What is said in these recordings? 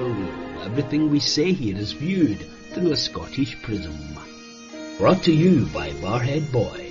Electoral, everything we say here is viewed through a Scottish prism. Brought to you by Barhead Boy.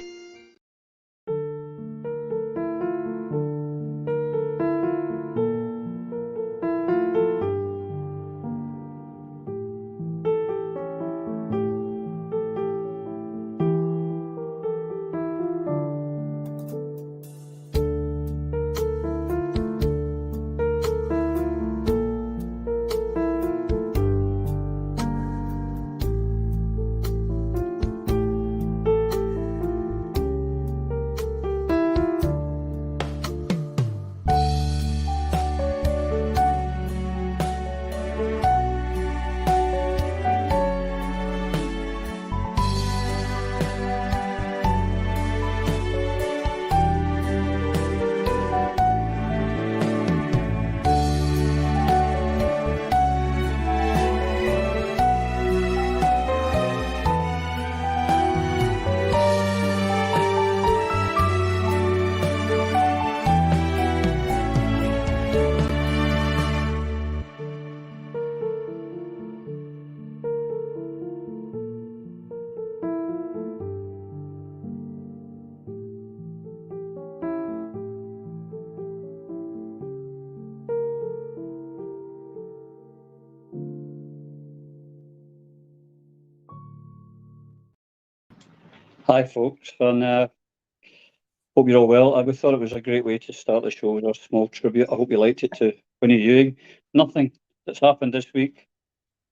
Hi folks, and hope you're all well. I thought it was a great way to start the show with a small tribute. I hope you liked it, to Winnie Ewing. Nothing that's happened this week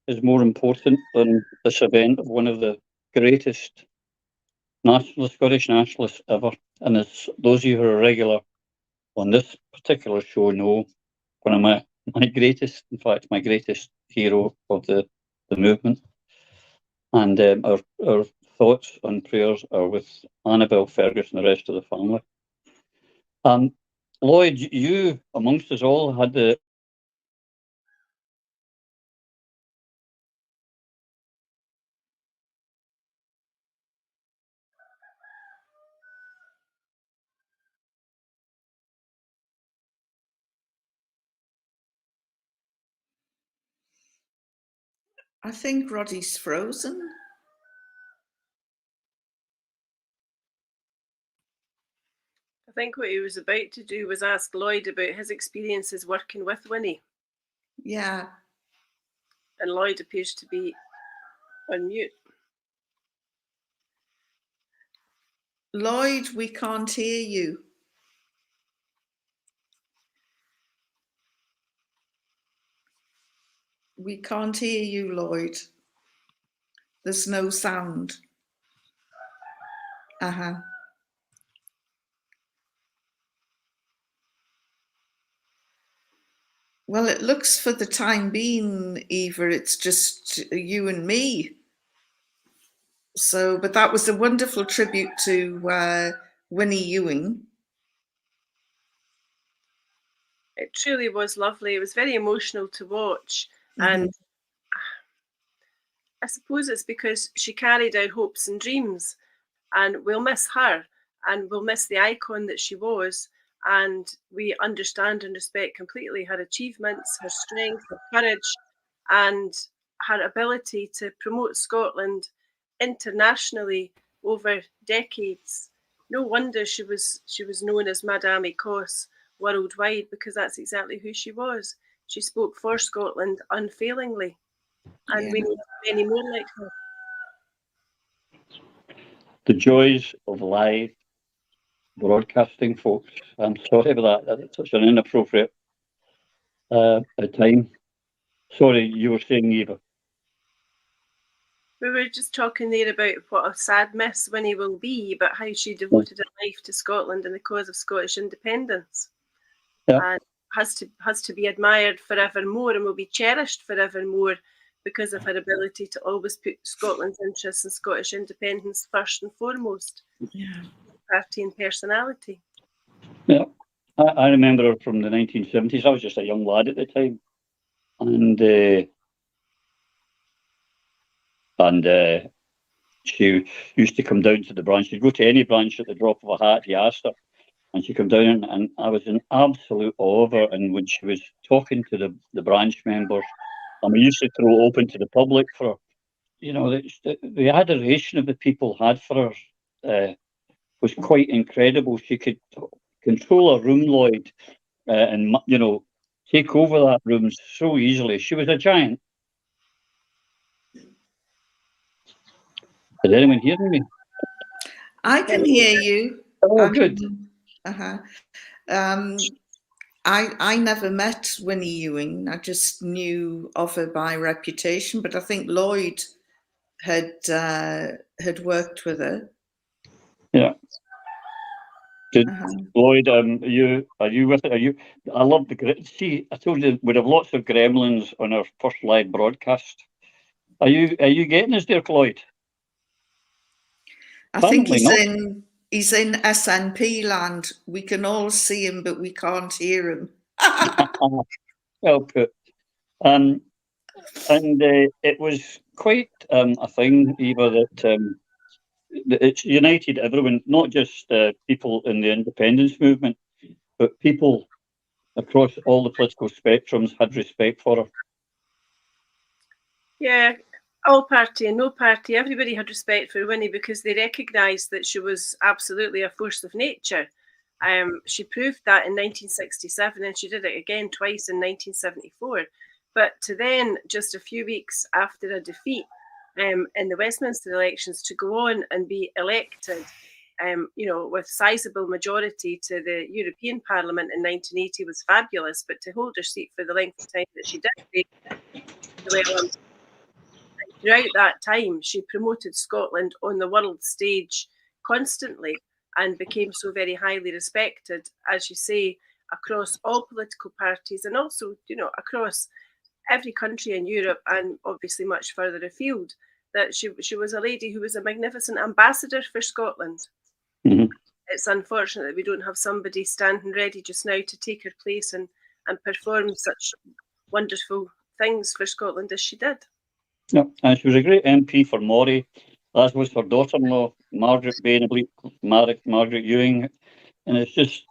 is more important than this event of one of the greatest Scottish nationalists ever. And as those of you who are regular on this particular show know, one of my greatest, in fact, my greatest hero of the movement. And our thoughts and prayers are with Annabel, Fergus, and the rest of the family. Lloyd, you, amongst us all, had the I think Roddy's frozen. I think what he was about to do was ask Lloyd about his experiences working with Winnie. Yeah. And Lloyd appears to be on mute. Lloyd, we can't hear you. We can't hear you, Lloyd. There's no sound. Well, it looks for the time being, Eva, it's just you and me. So, but that was a wonderful tribute to Winnie Ewing. It truly was lovely. It was very emotional to watch. And I suppose it's because she carried out hopes and dreams, and we'll miss her, and we'll miss the icon that she was. And we understand and respect completely her achievements, her strength, her courage, and her ability to promote Scotland internationally over decades. No wonder she was known as Madame Écosse worldwide, because that's exactly who she was. She spoke for Scotland unfailingly, and we need many more like her. The joys of live broadcasting, folks. I'm sorry about that. That's such an inappropriate time. Sorry, you were saying, Eva. We were just talking there about what a sad miss Winnie will be, but how she devoted her life to Scotland and the cause of Scottish independence. Yeah. And has to be admired forevermore, and will be cherished forevermore, because of her ability to always put Scotland's interests and Scottish independence first and foremost. Yeah. Party and personality. Yeah, I remember her from the 1970s. I was just a young lad at the time, and she used to come down to the branch. She'd go to any branch at the drop of a hat if you asked her, and she'd come down, and I was in absolute awe of her. And when she was talking to the branch members, and we used to throw it open to the public for, you know, the adoration of the people had for her was quite incredible. She could control a room, Lloyd, and, you know, take over that room so easily. She was a giant. Is anyone hearing me? I can hear you. Oh, good. I never met Winnie Ewing. I just knew of her by reputation, but I think Lloyd had worked with her. Yeah. Good. Lloyd, are you with it? Are you? I love the. See, I told you we'd have lots of gremlins on our first live broadcast. Are you getting us there, Lloyd? I think he's in SNP land. We can all see him, but we can't hear him. Well put. And it was quite a thing, Eva, that it's united everyone, not just people in the independence movement, but people across all the political spectrums had respect for her. Yeah, all party and no party, everybody had respect for Winnie because they recognised that she was absolutely a force of nature. She proved that in 1967 and she did it again twice in 1974. But to then, just a few weeks after a defeat in the Westminster elections, to go on and be elected, you know, with sizable majority to the European Parliament in 1980 was fabulous. But to hold her seat for the length of time that she did, throughout that time, she promoted Scotland on the world stage constantly and became so very highly respected, as you say, across all political parties and also, you know, across every country in Europe and obviously much further afield, that she was a lady who was a magnificent ambassador for Scotland. Mm-hmm. It's unfortunate that we don't have somebody standing ready just now to take her place and perform such wonderful things for Scotland as she did. Yeah, and she was a great MP for Moray, as was her daughter-in-law, Margaret Ewing. And it's just,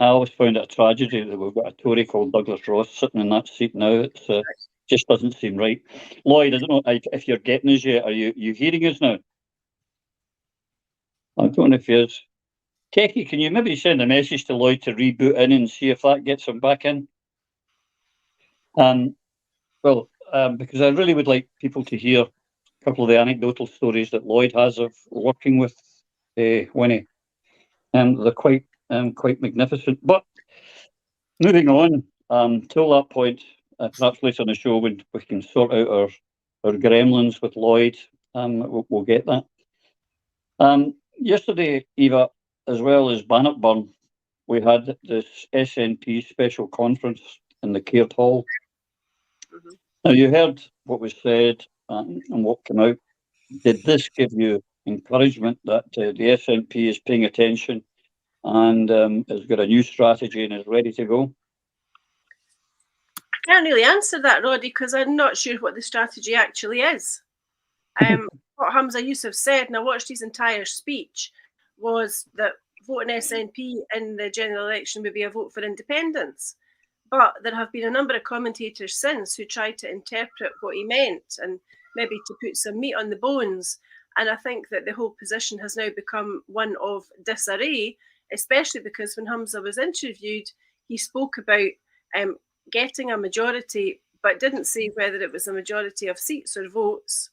I always found it a tragedy that we've got a Tory called Douglas Ross sitting in that seat now. It just doesn't seem right. Lloyd, I don't know if you're getting us yet. Are you hearing us now? I don't know if he is. Techie, can you maybe send a message to Lloyd to reboot in and see if that gets him back in? Because I really would like people to hear a couple of the anecdotal stories that Lloyd has of working with Winnie. They're quite magnificent. But moving on, till that point, perhaps later in the show when we can sort out our gremlins with Lloyd, we'll get that. Yesterday, Eva, as well as Bannockburn, we had this SNP special conference in the Caird Hall. Mm-hmm. Now, you heard what was said and what came out. Did this give you encouragement that the SNP is paying attention and has got a new strategy and is ready to go? I can't really answer that, Roddy, because I'm not sure what the strategy actually is. What Hamza Yousaf said, and I watched his entire speech, was that voting SNP in the general election would be a vote for independence. But there have been a number of commentators since who tried to interpret what he meant and maybe to put some meat on the bones. And I think that the whole position has now become one of disarray, especially because when Hamza was interviewed, he spoke about getting a majority, but didn't say whether it was a majority of seats or votes,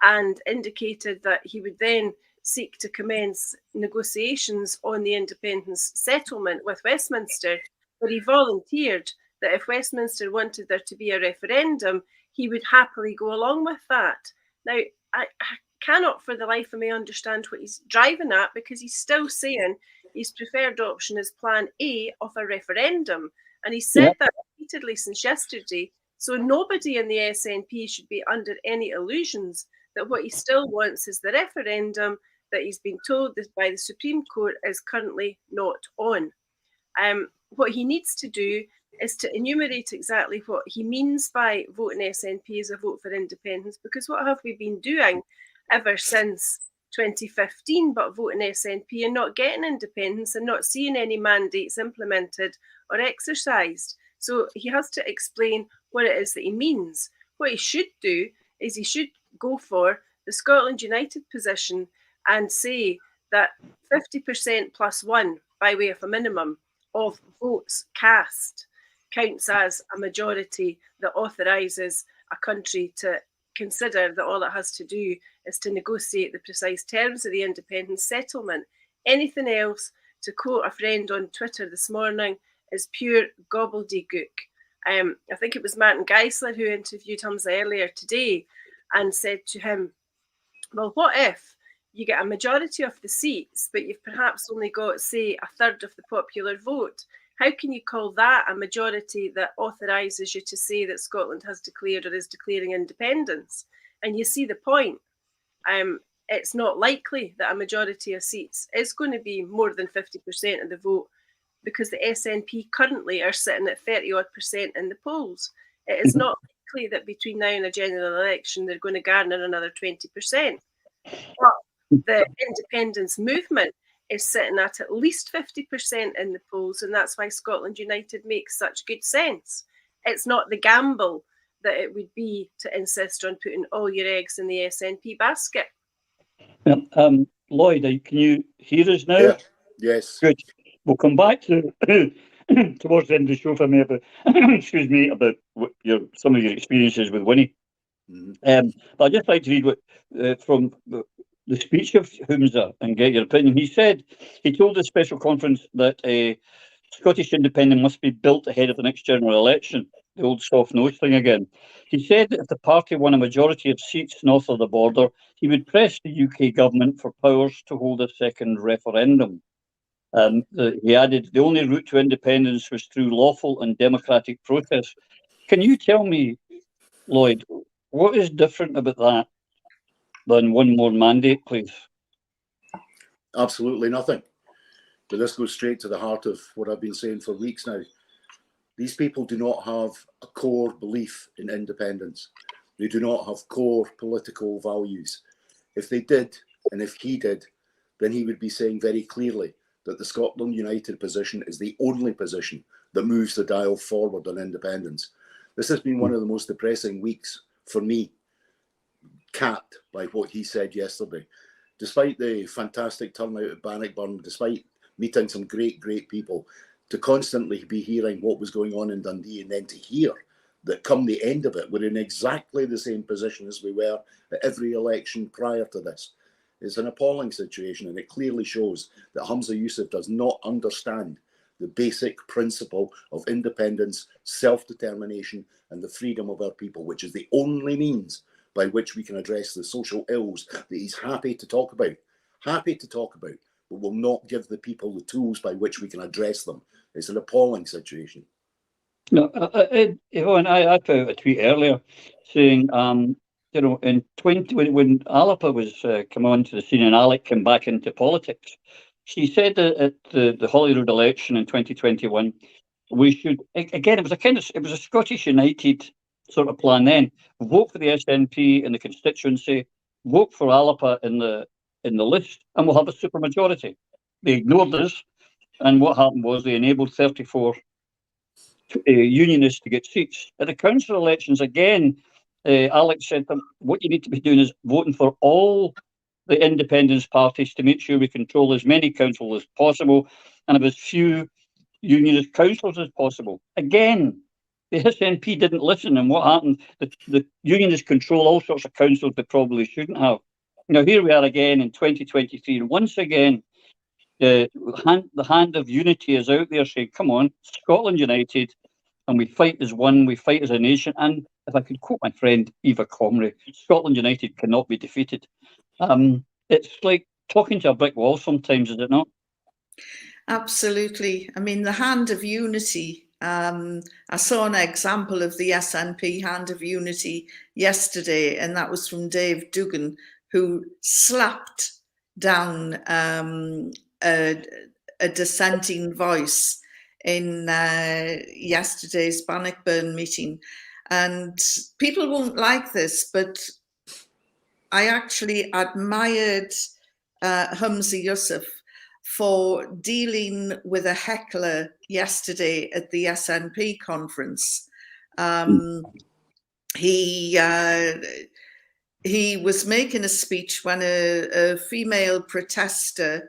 and indicated that he would then seek to commence negotiations on the independence settlement with Westminster, where he volunteered that if Westminster wanted there to be a referendum, he would happily go along with that. Now, I cannot for the life of me understand what he's driving at, because he's still saying his preferred option is plan A of a referendum. And he said that repeatedly since yesterday. So nobody in the SNP should be under any illusions that what he still wants is the referendum that he's been told by the Supreme Court is currently not on. What he needs to do is to enumerate exactly what he means by voting SNP as a vote for independence, because what have we been doing ever since 2015 but voting SNP and not getting independence and not seeing any mandates implemented or exercised? So he has to explain what it is that he means. What he should do is he should go for the Scotland United position and say that 50% plus one, by way of a minimum, of votes cast counts as a majority that authorises a country to consider that all it has to do is to negotiate the precise terms of the independence settlement. Anything else, to quote a friend on Twitter this morning, is pure gobbledygook. I think it was Martin Geisler who interviewed him earlier today and said to him, well, what if you get a majority of the seats, but you've perhaps only got, say, a third of the popular vote? How can you call that a majority that authorises you to say that Scotland has declared or is declaring independence? And you see the point. It's not likely that a majority of seats is going to be more than 50% of the vote, because the SNP currently are sitting at 30-odd% in the polls. It is not likely that between now and a general election they're going to garner another 20%. But the independence movement is sitting at least 50% in the polls, and that's why Scotland United makes such good sense. It's not the gamble that it would be to insist on putting all your eggs in the SNP basket. Lloyd, can you hear us now? Yeah. Yes. Good. We'll come back to towards the end of the show for me about excuse me, about some of your experiences with Winnie. But I'd just like to read what from the speech of Humza and get your opinion. He told the special conference that Scottish independence must be built ahead of the next general election. The old soft nose thing again. He said that if the party won a majority of seats north of the border, he would press the UK government for powers to hold a second referendum. He added the only route to independence was through lawful and democratic protest. Can you tell me, Lloyd, what is different about that than one more mandate, please? Absolutely nothing. But this goes straight to the heart of what I've been saying for weeks now. These people do not have a core belief in independence. They do not have core political values. If they did, and if he did, then he would be saying very clearly that the Scotland United position is the only position that moves the dial forward on independence. This has been one of the most depressing weeks for me, capped by what he said yesterday. Despite the fantastic turnout at Bannockburn, despite meeting some great people, to constantly be hearing what was going on in Dundee, and then to hear that come the end of it, we're in exactly the same position as we were at every election prior to this. It's an appalling situation, and it clearly shows that Humza Yousaf does not understand the basic principle of independence, self-determination, and the freedom of our people, which is the only means by which we can address the social ills that he's happy to talk about, but will not give the people the tools by which we can address them. It's an appalling situation. No, Yvonne, I put out a tweet earlier saying, in when Alapa was come onto the scene and Alec came back into politics, she said that at the Holyrood election in 2021, we should, again, it was a Scottish United sort of plan then, vote for the SNP in the constituency, vote for Alapa in the list, and we'll have a supermajority. They ignored us, and what happened was they enabled 34 unionists to get seats. At the council elections, again, Alex said to them, what you need to be doing is voting for all the independence parties to make sure we control as many councils as possible and have as few unionist councillors as possible. Again, the SNP didn't listen, and what happened? The unionists control all sorts of councils they probably shouldn't have. Now, here we are again in 2023, and once again, the hand of unity is out there saying, come on, Scotland United, and we fight as one, we fight as a nation. And if I could quote my friend Eva Comrie, Scotland United cannot be defeated. It's like talking to a brick wall sometimes, is it not? Absolutely. I mean, the hand of unity. I saw an example of the SNP hand of unity yesterday, and that was from Dave Duggan, who slapped down a dissenting voice in yesterday's Bannockburn meeting. And people won't like this, but I actually admired Humza Yousaf for dealing with a heckler yesterday at the SNP conference. he was making a speech when a female protester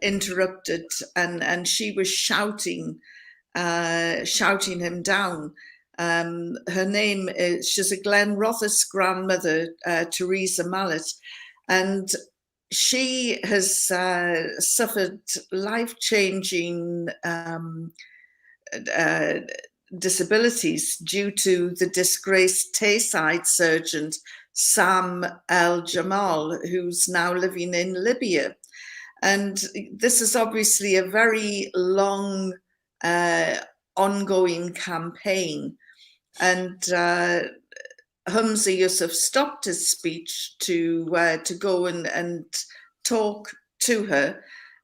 interrupted, and she was shouting him down. Her name is, she's a Glen Rothes grandmother, Theresa Mallet, and she has suffered life-changing disabilities due to the disgraced Tayside surgeon Sam El Jamal, who's now living in Libya. And this is obviously a very long, ongoing campaign. And Humza Yousaf stopped his speech to go and talk to her.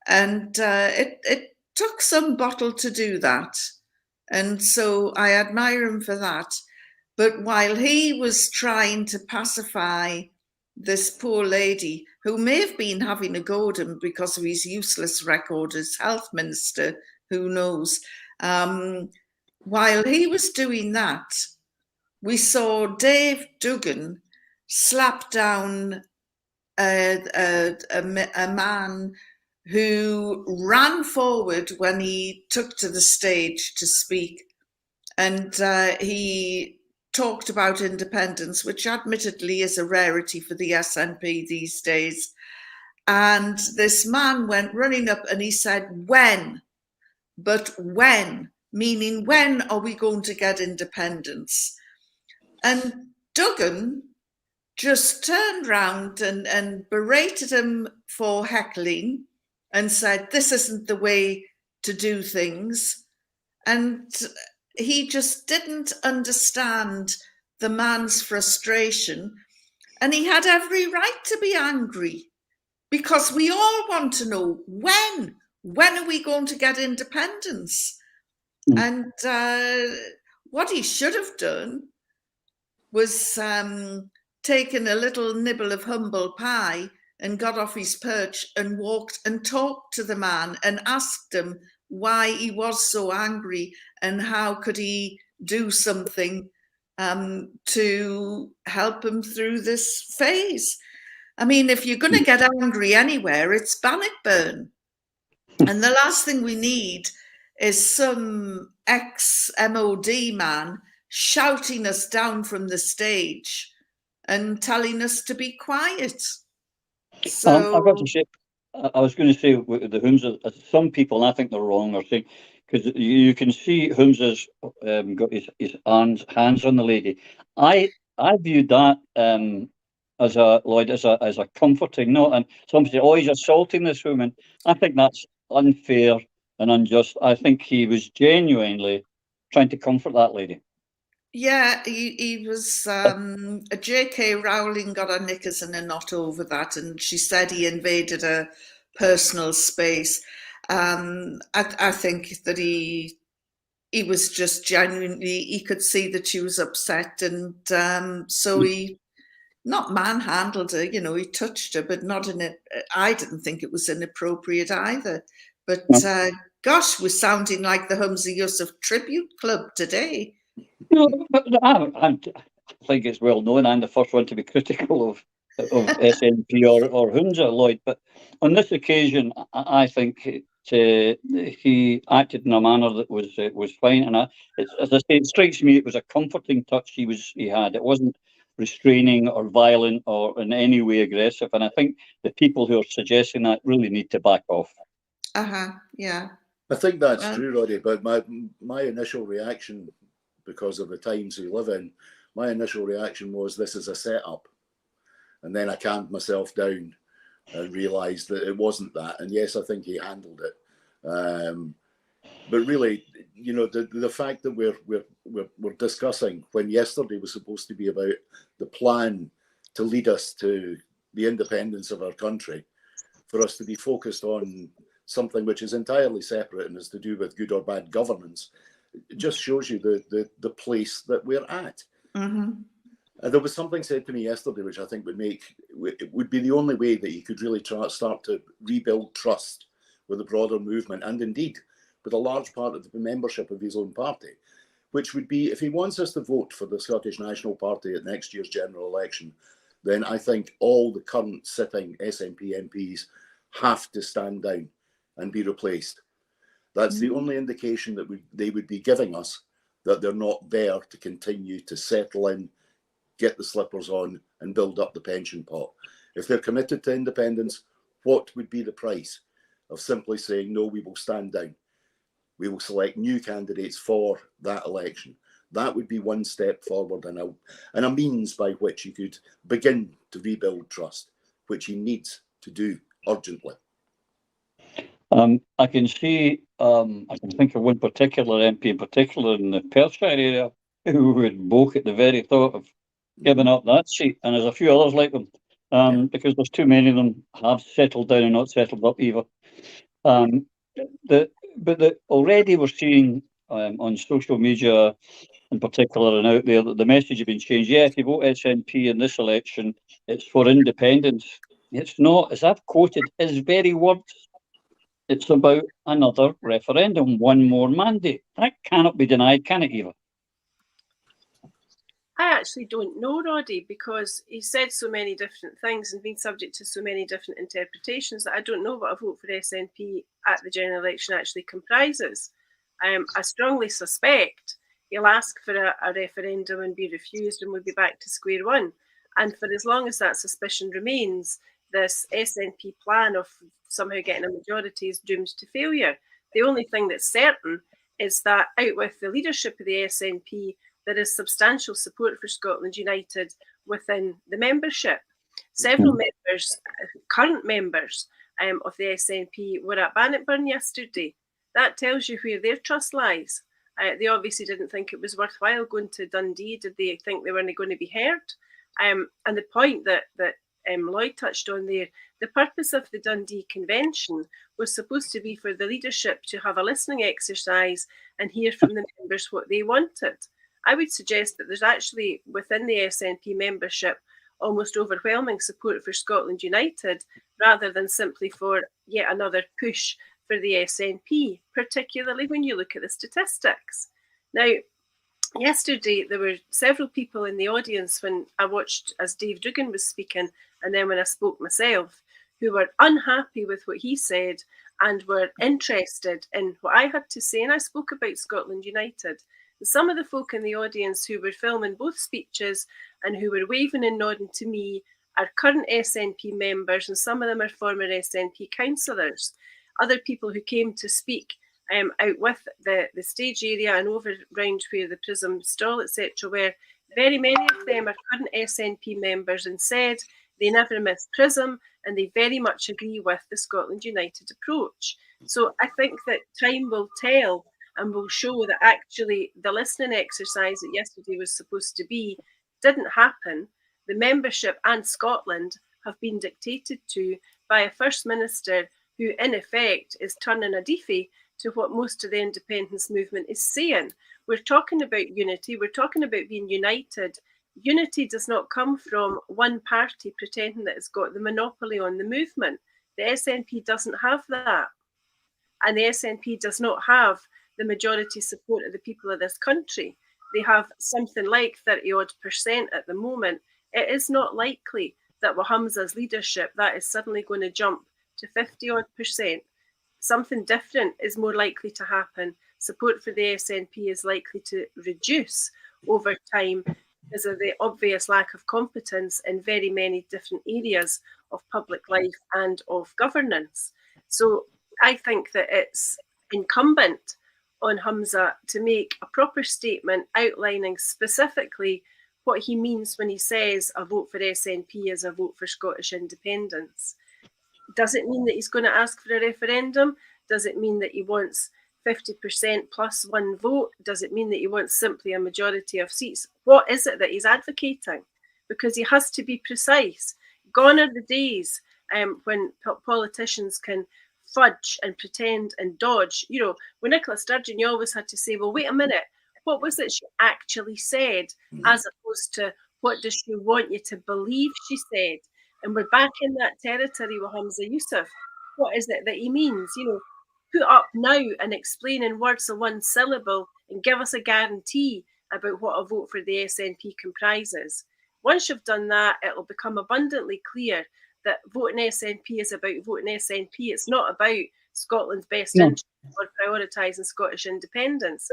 And it took some bottle to do that. And so I admire him for that. But while he was trying to pacify this poor lady, who may have been having a go at him because of his useless record as health minister, who knows, while he was doing that, we saw Dave Duggan slap down a man who ran forward when he took to the stage to speak. And he talked about independence, which admittedly is a rarity for the SNP these days. And this man went running up and he said, "When? But when?" Meaning, when are we going to get independence? And Duggan just turned round and berated him for heckling and said, "This isn't the way to do things." And he just didn't understand the man's frustration. And he had every right to be angry, because we all want to know when are we going to get independence? And what he should have done was taken a little nibble of humble pie and got off his perch and walked and talked to the man and asked him why he was so angry and how could he do something to help him through this phase. I mean, if you're going to get angry anywhere, it's Bannockburn. And the last thing we need is some ex-MOD man shouting us down from the stage and telling us to be quiet. So I've got to say, I was going to say with the Humza, some people, and I think they're wrong, are saying, because you can see Humza's got his hands on the lady. I viewed that as a comforting note, and somebody said, "Oh, he's assaulting this woman." I think that's unfair and unjust. I think he was genuinely trying to comfort that lady. yeah, he was. J.K. Rowling got her knickers in a knot over that, and she said he invaded her personal space. I think that he was just genuinely, he could see that she was upset, and so he not manhandled her, he touched her, but not in it. I didn't think it was inappropriate either. But gosh, we're sounding like the Humza Yousaf Tribute Club today. No, but I think it's well known. I'm the first one to be critical of SNP or Humza, Lloyd. But on this occasion, I think he acted in a manner that was fine. And as I say, it strikes me it was a comforting touch he had. It wasn't restraining or violent or in any way aggressive. And I think the people who are suggesting that really need to back off. Yeah. I think that's true, Roddy. But my initial reaction, because of the times we live in, my initial reaction was, this is a setup. And then I calmed myself down and realised that it wasn't that. And yes, I think he handled it. But really, the fact that we're discussing, when yesterday was supposed to be about the plan to lead us to the independence of our country, for us to be focused on something which is entirely separate and is to do with good or bad governance, it just shows you the place that we're at. Mm-hmm. There was something said to me yesterday, which I think would be the only way that he could really start to rebuild trust with the broader movement, and indeed with a large part of the membership of his own party, which would be, if he wants us to vote for the Scottish National Party at next year's general election, then I think all the current sitting SNP MPs have to stand down and be replaced. That's the only indication that they would be giving us that they're not there to continue to settle in, get the slippers on and build up the pension pot. If they're committed to independence, what would be the price of simply saying, no, we will stand down? We will select new candidates for that election. That would be one step forward and a means by which he could begin to rebuild trust, which he needs to do urgently. I can see, I can think of one particular MP in particular in the Perthshire area who would balk at the very thought of giving up that seat, and there's a few others like them, because there's too many of them have settled down and not settled up either. Already we're seeing on social media in particular and out there that the message has been changed. Yeah, if you vote SNP in this election, it's for independence. It's not, as I've quoted his very words. It's about another referendum, one more mandate. That cannot be denied, can it, Eva? I actually don't know, Roddy, because he said so many different things and been subject to so many different interpretations that I don't know what a vote for SNP at the general election actually comprises. I strongly suspect he'll ask for a referendum and be refused, and we'll be back to square one. And for as long as that suspicion remains, this SNP plan of somehow getting a majority is doomed to failure. The only thing that's certain is that out with the leadership of the SNP, there is substantial support for Scotland United within the membership. Several members, current members of the SNP, were at Bannockburn yesterday. That tells you where their trust lies. They obviously didn't think it was worthwhile going to Dundee. Did they think they weren't going to be heard? And the point that Lloyd touched on there, the purpose of the Dundee Convention was supposed to be for the leadership to have a listening exercise and hear from the members what they wanted. I would suggest that there's actually within the SNP membership almost overwhelming support for Scotland United rather than simply for yet another push for the SNP, particularly when you look at the statistics. Now, yesterday there were several people in the audience when I watched as Dave Duggan was speaking, and then when I spoke myself, who were unhappy with what he said and were interested in what I had to say. And I spoke about Scotland United. And some of the folk in the audience who were filming both speeches and who were waving and nodding to me are current SNP members, and some of them are former SNP councillors. Other people who came to speak out with the stage area and over round where the Prism stall, etc., where very many of them are current SNP members and said they never miss Prism and they very much agree with the Scotland United approach. So I think that time will tell and will show that actually the listening exercise that yesterday was supposed to be didn't happen. The membership and Scotland have been dictated to by a First Minister who in effect is turning a deafy to what most of the independence movement is saying. We're talking about unity, we're talking about being united. Unity does not come from one party pretending that it's got the monopoly on the movement. The SNP doesn't have that. And the SNP does not have the majority support of the people of this country. They have something like 30% at the moment. It is not likely that with Hamza's leadership, that is suddenly going to jump to 50% Something different is more likely to happen. Support for the SNP is likely to reduce over time because of the obvious lack of competence in very many different areas of public life and of governance. So I think that it's incumbent on Hamza to make a proper statement outlining specifically what he means when he says a vote for SNP is a vote for Scottish independence. Does it mean that he's going to ask for a referendum? Does it mean that he wants 50% plus one vote? Does it mean that he wants simply a majority of seats? What is it that he's advocating? Because he has to be precise. Gone are the days when politicians can fudge and pretend and dodge. You know, with Nicola Sturgeon, you always had to say, well, wait a minute, what was it she actually said, as opposed to what does she want you to believe she said? And we're back in that territory with Hamza Yousaf. What is it that he means? You know, put up now and explain in words of one syllable and give us a guarantee about what a vote for the SNP comprises. Once you've done that, it'll become abundantly clear that voting SNP is about voting SNP. It's not about Scotland's best interest or prioritising Scottish independence.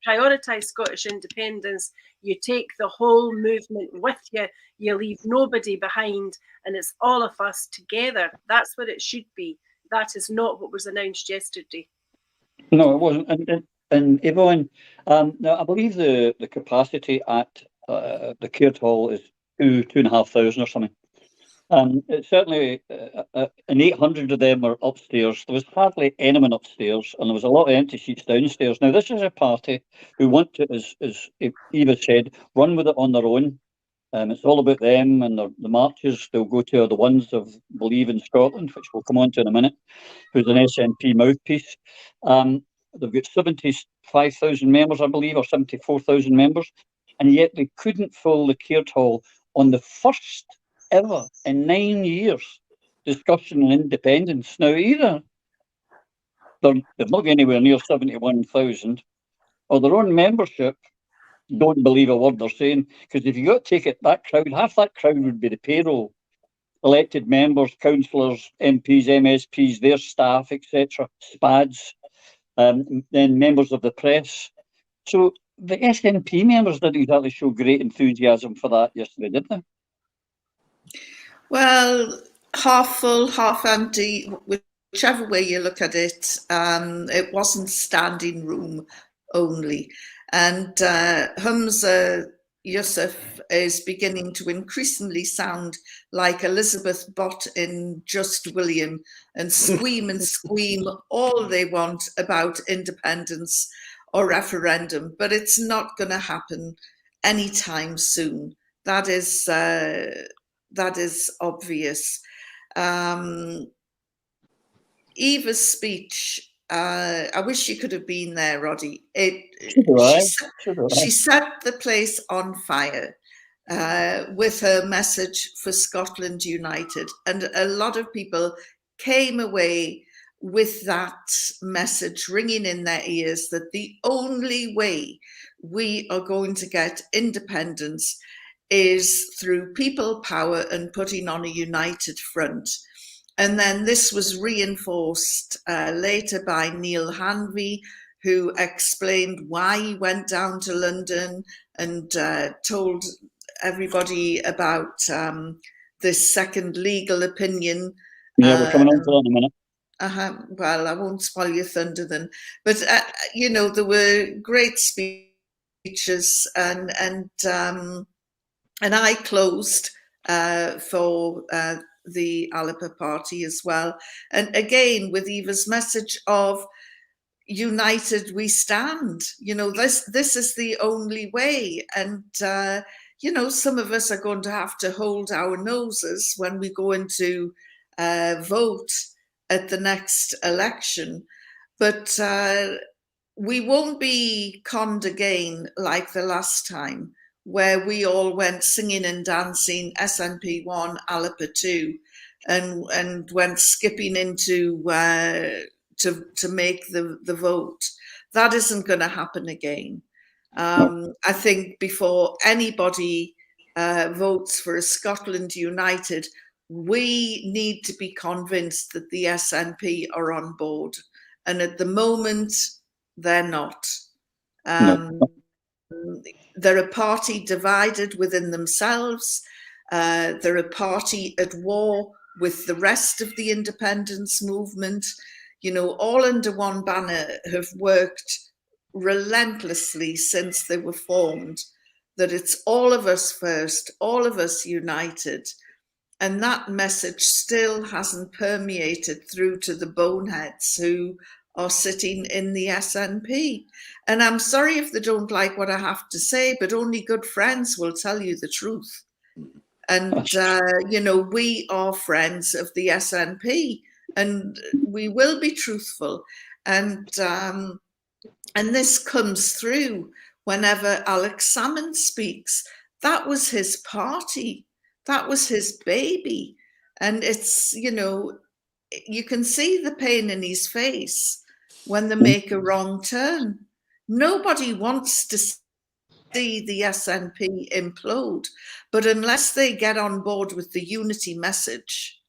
Prioritise Scottish independence, you take the whole movement with you, you leave nobody behind, and it's all of us together. That's what it should be. That is not what was announced yesterday. No, it wasn't. And Yvonne, now I believe the capacity at the Caird Hall is 2,500 or something. It's certainly, and 800 of them are upstairs. There was hardly anyone upstairs, and there was a lot of empty seats downstairs. Now, this is a party who want to, as Eva said, run with it on their own. It's all about them and the marches they'll go to are the ones of Believe in Scotland, which we'll come on to in a minute, who's an SNP mouthpiece. They've got 75,000 members, I believe, or 74,000 members, and yet they couldn't fill the Caird Hall on the first ever in 9 years discussion on independence. Now, either they're not anywhere near 71,000, or their own membership don't believe a word they're saying. Because if you got to take it, that crowd, half that crowd would be the payroll, elected members, councillors, MPs, MSPs, their staff, etc., SPADs, then members of the press. So the SNP members didn't exactly show great enthusiasm for that yesterday, did they? Well, half full, half empty, whichever way you look at it. It wasn't standing room only. And Humza Yousaf is beginning to increasingly sound like Elizabeth Bott in Just William and scream all they want about independence or referendum, but it's not going to happen anytime soon. That is obvious. Eva's speech, I wish you could have been there, Roddy. She set the place on fire with her message for Scotland United. And a lot of people came away with that message ringing in their ears that the only way we are going to get independence is through people power and putting on a united front. And then this was reinforced later by Neil Hanvey, who explained why he went down to London and told everybody about this second legal opinion. Yeah, we're coming on to that in a minute. Well, I won't spoil your thunder then. But, you know, there were great speeches and I closed for the Alipur party as well. And again, with Eva's message of united we stand, you know, this is the only way. And, you know, some of us are going to have to hold our noses when we go into vote at the next election. But we won't be conned again like the last time, where we all went singing and dancing SNP 1, Alipur 2, and went skipping into to make the vote. That isn't going to happen again. I think before anybody votes for a Scotland United, we need to be convinced that the SNP are on board. And at the moment, they're not. They're a party divided within themselves. They're a party at war with the rest of the independence movement. You know, all under one banner, have worked relentlessly since they were formed, that it's all of us first, all of us united. And that message still hasn't permeated through to the boneheads who are sitting in the SNP. And I'm sorry if they don't like what I have to say, but only good friends will tell you the truth. And, you know, we are friends of the SNP and we will be truthful. And this comes through whenever Alex Salmond speaks. That was his party. That was his baby. And it's, you know, you can see the pain in his face when they make a wrong turn. Nobody wants to see the SNP implode, but unless they get on board with the unity message,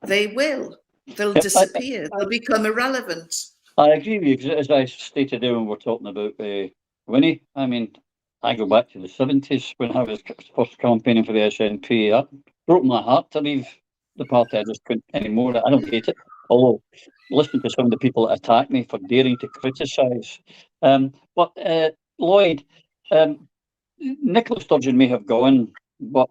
they will. They'll disappear. They'll become irrelevant. I agree with you, as I stated there when we're talking about Winnie. I mean, I go back to the 70s when I was first campaigning for the SNP. It broke my heart to leave the party. I just couldn't anymore. I don't hate it. Although, listen to some of the people that attack me for daring to criticise. But Lloyd, Nicola Sturgeon may have gone, but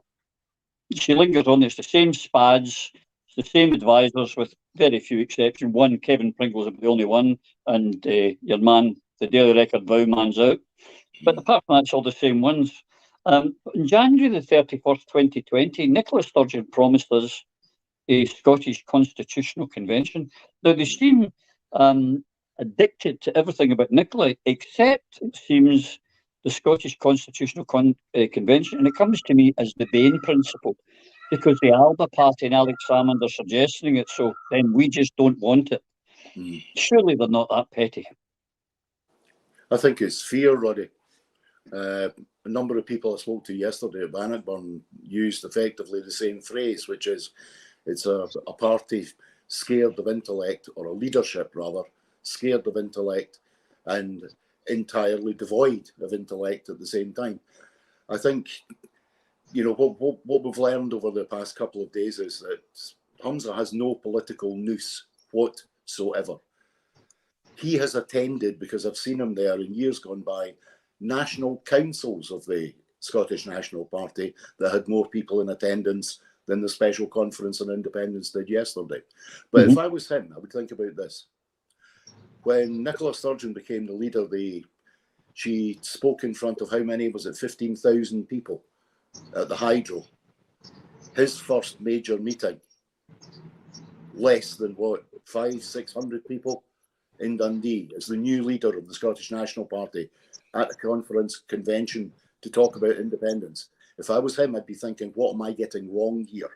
she lingers on. It's the same spads, it's the same advisors with very few exceptions. One, Kevin Pringle's the only one, and your man, the Daily Record Vow man's out. But apart from that, it's all the same ones. On January the 31st, 2020, Nicola Sturgeon promised us a Scottish Constitutional Convention. Now, they seem addicted to everything about Nicola, except, it seems, the Scottish Constitutional Convention, and it comes to me as the Bain principle, because the Alba Party and Alex Salmond are suggesting it, so then we just don't want it. Surely they're not that petty. I think it's fear, Roddy. A number of people I spoke to yesterday at Bannockburn used effectively the same phrase, which is it's a party scared of intellect, or a leadership rather, scared of intellect and entirely devoid of intellect at the same time. I think, you know, what we've learned over the past couple of days is that Humza has no political nous whatsoever. He has attended, because I've seen him there in years gone by, national councils of the Scottish National Party that had more people in attendance than the special conference on independence did yesterday. But if I was him, I would think about this. When Nicola Sturgeon became the leader, she spoke in front of, how many was it, 15,000 people at the Hydro. His first major meeting, less than what, 500-600 people in Dundee, as the new leader of the Scottish National Party at a conference convention to talk about independence. If I was him, I'd be thinking, what am I getting wrong here?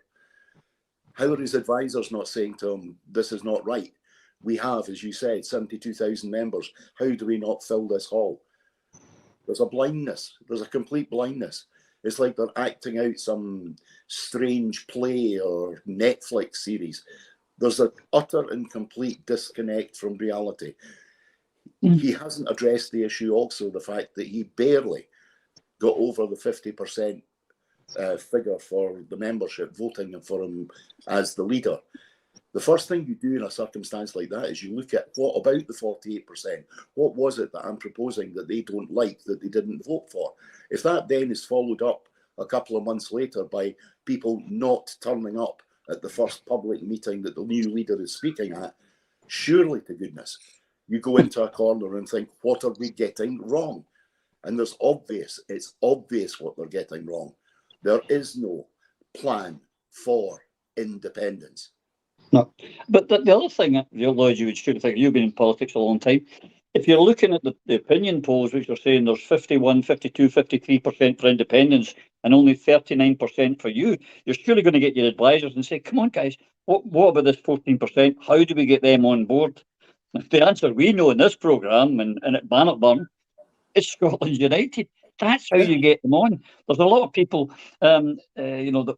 How are his advisors not saying to him, this is not right? We have, as you said, 72,000 members. How do we not fill this hall? There's a blindness. There's a complete blindness. It's like they're acting out some strange play or Netflix series. There's an utter and complete disconnect from reality. He hasn't addressed the issue also, the fact that he barely got over the 50% figure for the membership voting for him as the leader. The first thing you do in a circumstance like that is you look at, what about the 48%? What was it that I'm proposing that they don't like, that they didn't vote for? If that then is followed up a couple of months later by people not turning up at the first public meeting that the new leader is speaking at, surely to goodness, you go into a corner and think, what are we getting wrong? And it's obvious what they're getting wrong. There is no plan for independence. No, but the other thing, Lloyd, you should think, you've been in politics a long time. If you're looking at the opinion polls, which are saying there's 51, 52, 53% for independence and only 39% for you, you're surely going to get your advisors and say, come on, guys, what about this 14%? How do we get them on board? The answer we know in this programme and at Bannockburn is Scotland United. That's how you get them on. There's a lot of people, you know,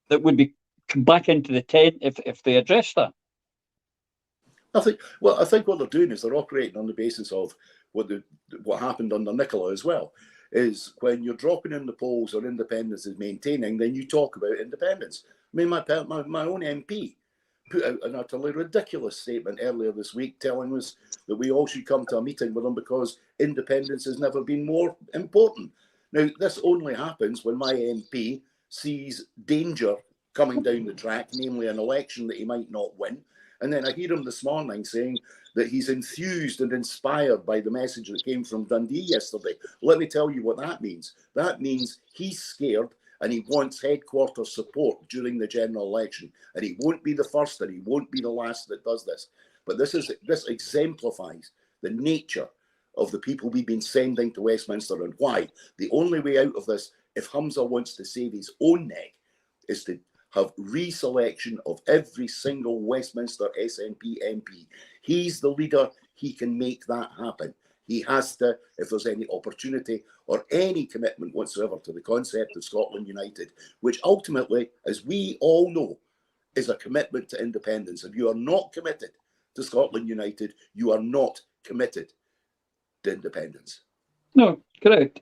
that would be come back into the tent if they address that. I think what they're doing is they're operating on the basis of what happened under Nicola as well. Is when you're dropping in the polls or independence is maintaining, then you talk about independence. I mean, my own MP put out an utterly ridiculous statement earlier this week telling us that we all should come to a meeting with them because independence has never been more important. Now, this only happens when my MP sees danger coming down the track, namely an election that he might not win. And then I hear him this morning saying that he's enthused and inspired by the message that came from Dundee yesterday. Let me tell you what that means. That means he's scared and he wants headquarters support during the general election. And he won't be the first and he won't be the last that does this. But this exemplifies the nature of the people we've been sending to Westminster and why. The only way out of this, if Humza wants to save his own neck, is to have reselection of every single Westminster SNP MP. He's the leader. He can make that happen. He has to, if there's any opportunity or any commitment whatsoever to the concept of Scotland United, which ultimately, as we all know, is a commitment to independence. If you are not committed to Scotland United, you are not committed to independence. No, correct.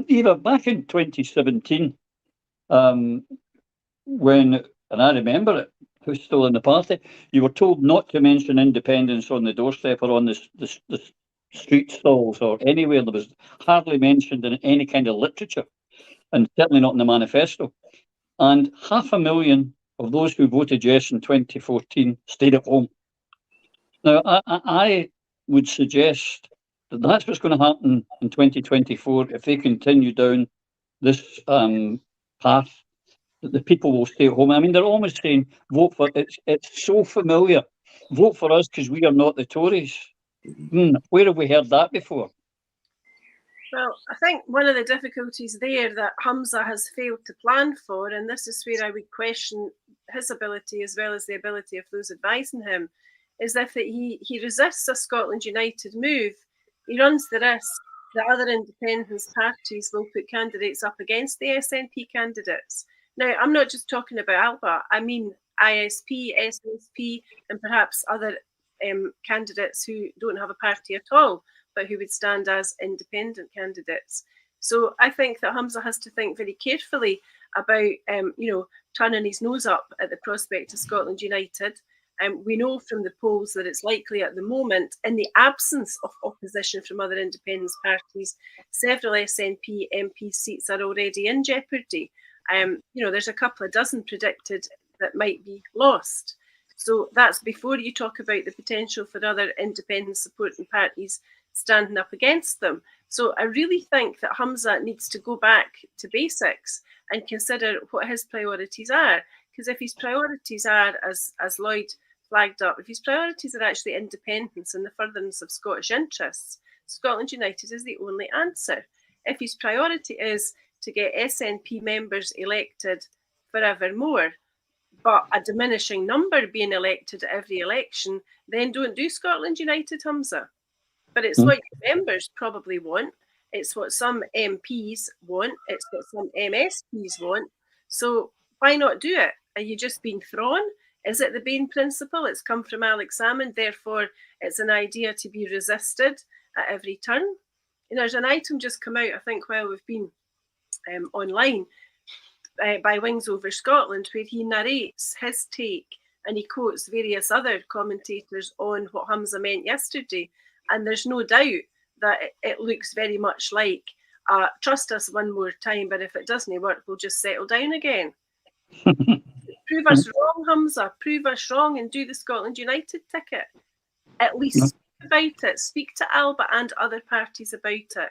Eva, back in 2017, when, and I remember it, who's still in the party, you were told not to mention independence on the doorstep or on the street stalls or anywhere. There was hardly mentioned in any kind of literature, and certainly not in the manifesto. And 500,000 of those who voted yes in 2014 stayed at home. Now, I would suggest that that's what's going to happen in 2024 if they continue down this path, that the people will stay at home. I mean, they're almost saying, vote for, it's so familiar, vote for us because we are not the Tories. Where have we heard that before? Well, I think one of the difficulties there that Humza has failed to plan for, and this is where I would question his ability as well as the ability of those advising him, is if he resists a Scotland United move, he runs the risk that other independence parties will put candidates up against the SNP candidates. Now, I'm not just talking about Alba, I mean ISP, SSP, and perhaps other candidates who don't have a party at all, but who would stand as independent candidates. So I think that Humza has to think very carefully about, turning his nose up at the prospect of Scotland United. We know from the polls that it's likely at the moment, in the absence of opposition from other independence parties, several SNP MP seats are already in jeopardy. There's a couple of dozen predicted that might be lost. So that's before you talk about the potential for other independent supporting parties standing up against them. So I really think that Humza needs to go back to basics and consider what his priorities are. Because if his priorities are, as Lloyd flagged up, if his priorities are actually independence and the furtherance of Scottish interests, Scotland United is the only answer. If his priority is to get SNP members elected forevermore, but a diminishing number being elected at every election, then don't do Scotland United, Humza. But it's what your members probably want. It's what some MPs want. It's what some MSPs want. So why not do it? Are you just being thrown? Is it the Bain principle? It's come from Alex Salmond, therefore it's an idea to be resisted at every turn. There's an item just come out, I think, while we've been online by Wings Over Scotland, where he narrates his take and he quotes various other commentators on what Humza meant yesterday. And there's no doubt that it looks very much like, trust us one more time, but if it doesn't work, we'll just settle down again. Prove us wrong, Humza. Prove us wrong and do the Scotland United ticket. At least speak about it. Speak to Alba and other parties about it.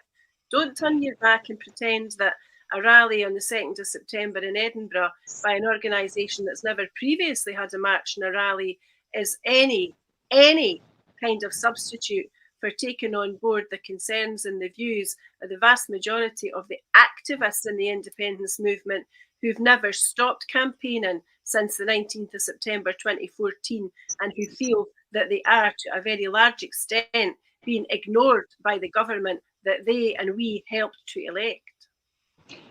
Don't turn your back and pretend that a rally on the 2nd of September in Edinburgh by an organisation that's never previously had a march and a rally is any kind of substitute for taking on board the concerns and the views of the vast majority of the activists in the independence movement who've never stopped campaigning since the 19th of September 2014 and who feel that they are, to a very large extent, being ignored by the government that they and we helped to elect.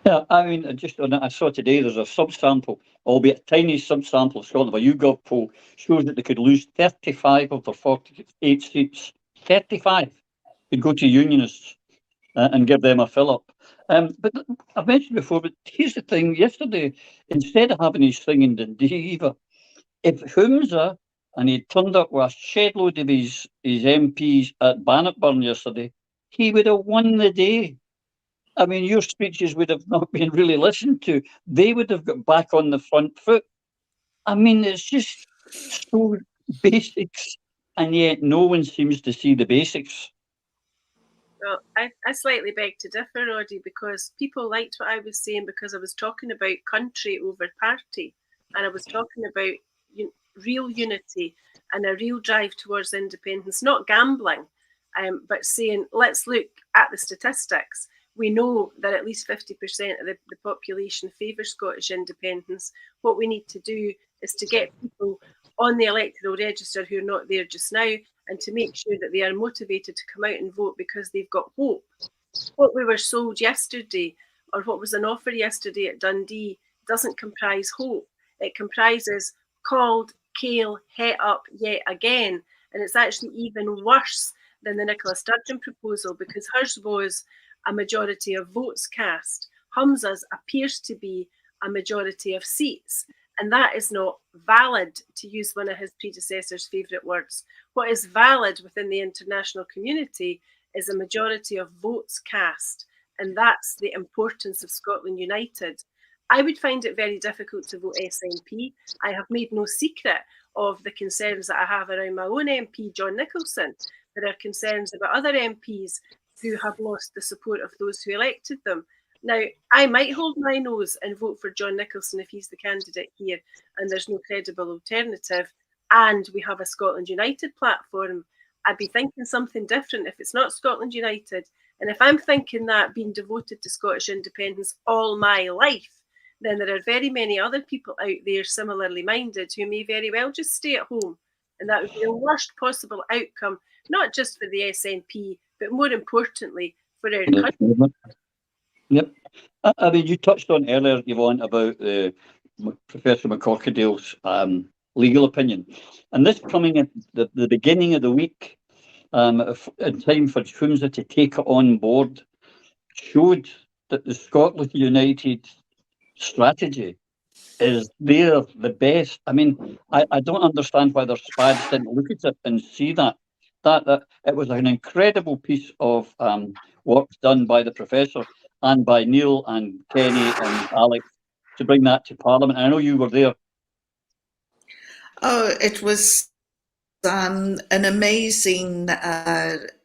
Yeah, I mean, just on that, I saw today there's a subsample, albeit a tiny subsample of Scotland, a YouGov poll shows that they could lose 35 of their 48 seats. 35 could go to unionists and give them a fill-up. But I've mentioned before, but here's the thing. Yesterday, instead of having his thing in Dundee, if Humza, and he turned up with a shed load of his MPs at Bannockburn yesterday, he would have won the day. I mean, your speeches would have not been really listened to. They would have got back on the front foot. I mean, it's just so basics, and yet no one seems to see the basics. Well, I slightly beg to differ, Roddy, because people liked what I was saying because I was talking about country over party, and I was talking about real unity and a real drive towards independence, not gambling, but saying, let's look at the statistics. We know that at least 50% of the population favours Scottish independence. What we need to do is to get people on the electoral register who are not there just now and to make sure that they are motivated to come out and vote because they've got hope. What we were sold yesterday, or what was an offer yesterday at Dundee, doesn't comprise hope. It comprises called, kale, het up yet again. And it's actually even worse than the Nicola Sturgeon proposal, because hers was a majority of votes cast. Humza's appears to be a majority of seats. And that is not valid, to use one of his predecessors' favourite words. What is valid within the international community is a majority of votes cast. And that's the importance of Scotland United. I would find it very difficult to vote SNP. I have made no secret of the concerns that I have around my own MP, John Nicholson. There are concerns about other MPs who have lost the support of those who elected them. Now, I might hold my nose and vote for John Nicholson if he's the candidate here and there's no credible alternative and we have a Scotland United platform. I'd be thinking something different if it's not Scotland United. And if I'm thinking that being devoted to Scottish independence all my life, then there are very many other people out there similarly minded who may very well just stay at home. And that would be the worst possible outcome, not just for the SNP, but more importantly for our country. Yep. I mean, you touched on earlier, Yvonne, about Professor McCorkadale's legal opinion. And this coming at the beginning of the week, in time for Humza to take it on board, showed that the Scotland United strategy is there the best. I mean, I don't understand why their SPADs didn't look at it and see that it was an incredible piece of work done by the professor and by Neil and Kenny and Alex to bring that to Parliament. I know you were there. Oh, it was an amazing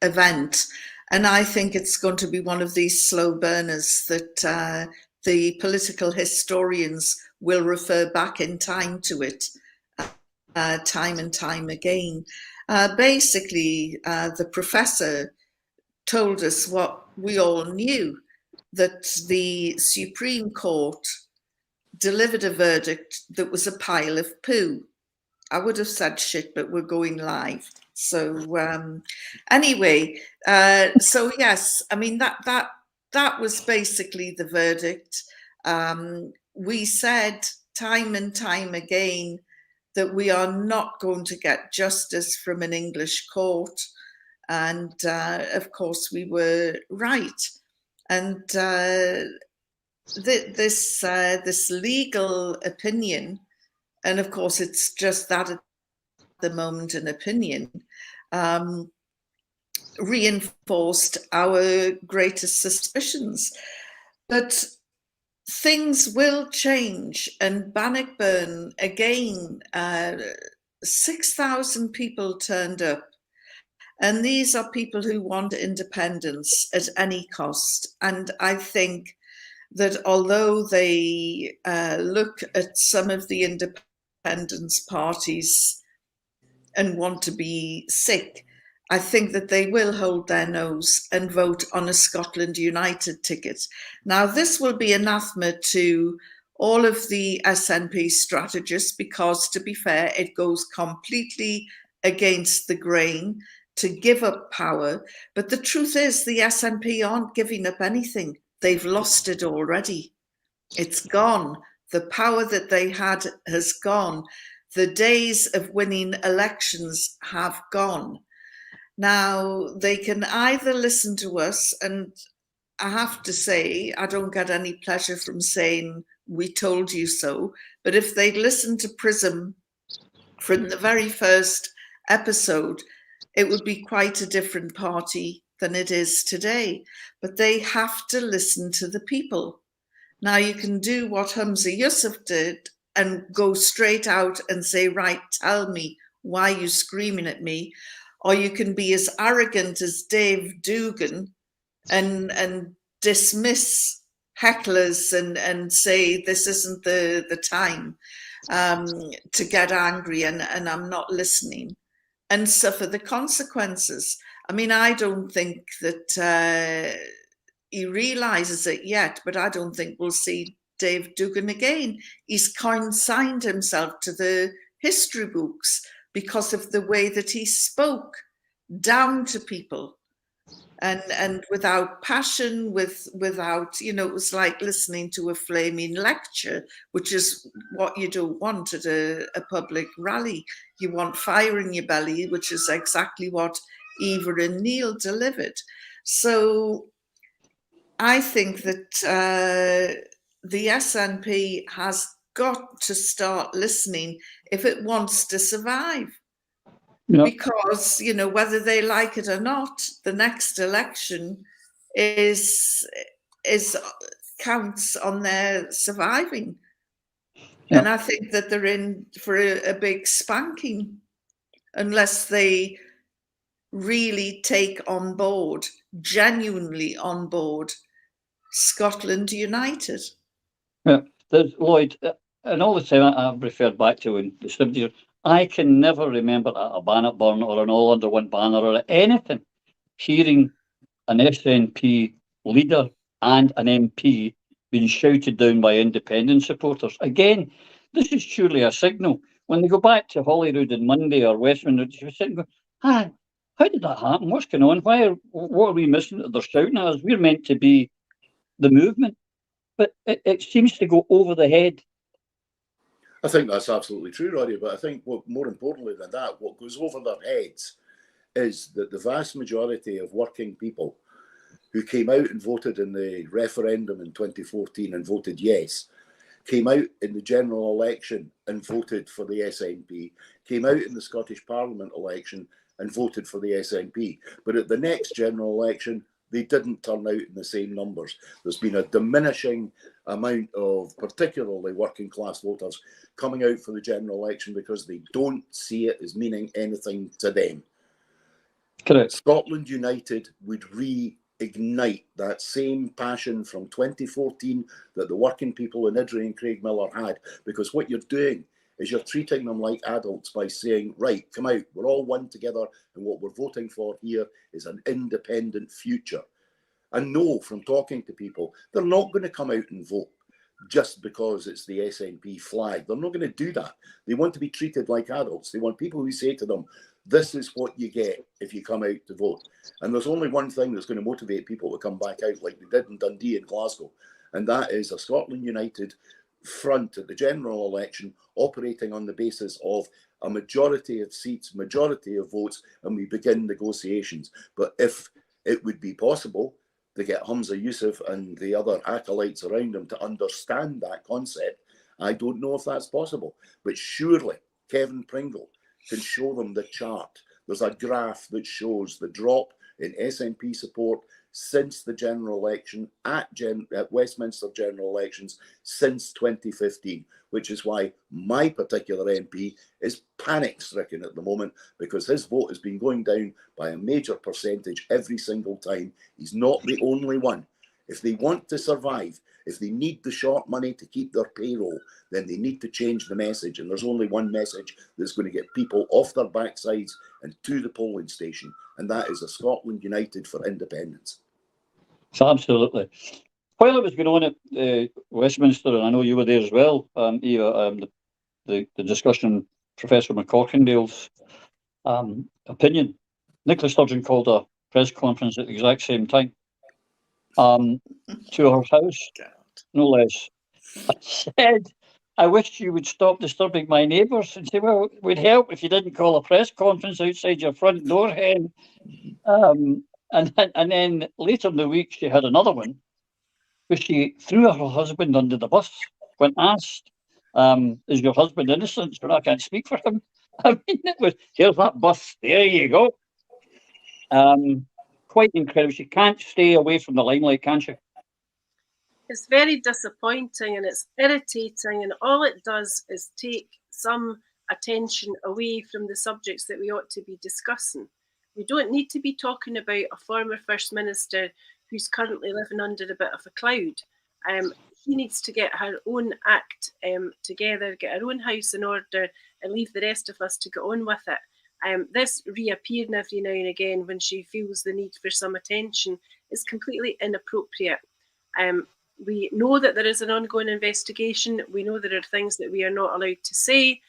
event. And I think it's going to be one of these slow burners that the political historians will refer back in time to it, time and time again. Basically, the professor told us what we all knew, that the Supreme Court delivered a verdict that was a pile of poo. I would have said shit, but we're going live. So anyway, so yes, I mean, that was basically the verdict. We said time and time again that we are not going to get justice from an English court. And of course, we were right. And this legal opinion, and of course, it's just that at the moment an opinion, reinforced our greatest suspicions. But things will change, and Bannockburn, again, 6,000 people turned up. And these are people who want independence at any cost. And I think that although they look at some of the independence parties and want to be sick, I think that they will hold their nose and vote on a Scotland United ticket. Now, this will be anathema to all of the SNP strategists because, to be fair, it goes completely against the grain to give up power. But the truth is the SNP aren't giving up anything. They've lost it already. It's gone. The power that they had has gone. The days of winning elections have gone. Now, they can either listen to us, and I have to say, I don't get any pleasure from saying we told you so, but if they'd listened to Prism from the very first episode, it would be quite a different party than it is today. But they have to listen to the people. Now, you can do what Humza Yousaf did and go straight out and say, right, tell me why you're screaming at me. Or you can be as arrogant as Dave Dugan and dismiss hecklers and say this isn't the time to get angry and I'm not listening, and suffer the consequences. I mean, I don't think that he realises it yet, but I don't think we'll see Dave Dugan again. He's consigned himself to the history books because of the way that he spoke down to people, and without passion, without, you know, it was like listening to a flaming lecture, which is what you don't want at a public rally. You want fire in your belly, which is exactly what Eva and Neil delivered. So I think that the SNP has got to start listening if it wants to survive. Yeah. Because, you know, whether they like it or not, the next election is counts on their surviving. Yeah. And I think that they're in for a big spanking unless they really take on board, genuinely on board, Scotland United. Yeah, there's Lloyd, and all the time I've referred back to in the 70s, I can never remember at a Bannockburn or an all under one banner or anything hearing an SNP leader and an MP being shouted down by independent supporters. Again, this is surely a signal. When they go back to Holyrood on Monday or Westminster, you're sitting going, how did that happen? What's going on? What are we missing that they're shouting at us? We're meant to be the movement. But it seems to go over the head. I think that's absolutely true, Roddy. But I think what more importantly than that, what goes over their heads is that the vast majority of working people who came out and voted in the referendum in 2014 and voted yes, came out in the general election and voted for the SNP, came out in the Scottish Parliament election and voted for the SNP. But at the next general election, they didn't turn out in the same numbers. There's been a diminishing amount of particularly working class voters coming out for the general election because they don't see it as meaning anything to them. Correct. Scotland United would reignite that same passion from 2014 that the working people in Idrie and Craigmillar had, because what you're doing is you're treating them like adults by saying, right, come out, we're all one together, and what we're voting for here is an independent future. And no, from talking to people, they're not going to come out and vote just because it's the SNP flag. They're not going to do that. They want to be treated like adults. They want people who say to them, this is what you get if you come out to vote. And there's only one thing that's going to motivate people to come back out like they did in Dundee and Glasgow, and that is a Scotland United front at the general election operating on the basis of a majority of seats, majority of votes, and we begin negotiations. But if it would be possible to get Humza Yousaf and the other acolytes around him to understand that concept, I don't know if that's possible. But surely Kevin Pringle can show them the chart. There's a graph that shows the drop in SNP support since the general election at Westminster general elections since 2015, which is why my particular MP is panic-stricken at the moment, because his vote has been going down by a major percentage every single time. He's not the only one. If they want to survive, if they need the short money to keep their payroll, then they need to change the message. And there's only one message that's going to get people off their backsides and to the polling station, and that is a Scotland United for Independence. So absolutely. While it was going on at Westminster, and I know you were there as well, Eva, the discussion, Professor McCorkindale's opinion, Nicola Sturgeon called a press conference at the exact same time to her house, no less. I said, I wish you would stop disturbing my neighbours, and say, well, it would help if you didn't call a press conference outside your front door, hen. And then later in the week, she had another one where she threw her husband under the bus when asked, is your husband innocent? But I can't speak for him. I mean, it was, here's that bus, there you go. Quite incredible. She can't stay away from the limelight, can she? It's very disappointing and it's irritating, and all it does is take some attention away from the subjects that we ought to be discussing. We don't need to be talking about a former First Minister who's currently living under a bit of a cloud. She needs to get her own act together, get her own house in order, and leave the rest of us to get on with it. This reappearing every now and again when she feels the need for some attention is completely inappropriate. We know that there is an ongoing investigation. We know there are things that we are not allowed to say.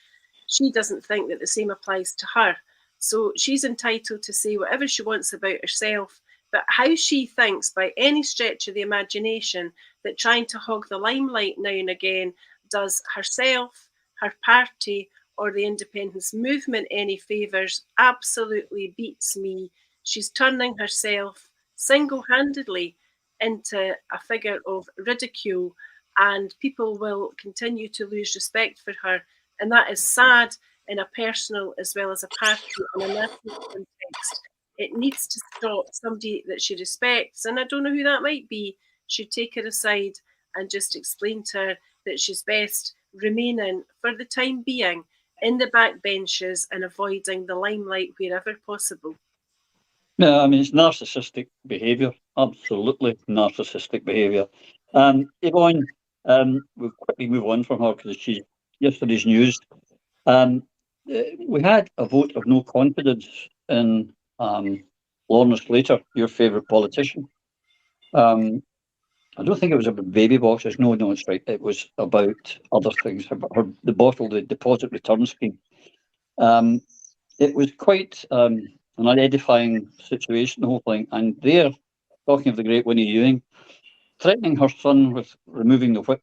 She doesn't think that the same applies to her. So she's entitled to say whatever she wants about herself, but how she thinks by any stretch of the imagination that trying to hog the limelight now and again does herself, her party, or the independence movement any favours absolutely beats me. She's turning herself single-handedly into a figure of ridicule, and people will continue to lose respect for her. And that is sad in a personal as well as a party and a national context. It needs to stop. Somebody that she respects, and I don't know who that might be, should take her aside and just explain to her that she's best remaining for the time being in the back benches and avoiding the limelight wherever possible. No, I mean, it's narcissistic behaviour, absolutely narcissistic behaviour. Yvonne, we'll quickly move on from her because she's yesterday's news. We had a vote of no confidence in Lorna Slater, your favourite politician. I don't think it was about baby boxes. No, it's right. It was about other things, about the deposit return scheme. It was quite an unedifying situation, the whole thing. And there, talking of the great Winnie Ewing, threatening her son with removing the whip.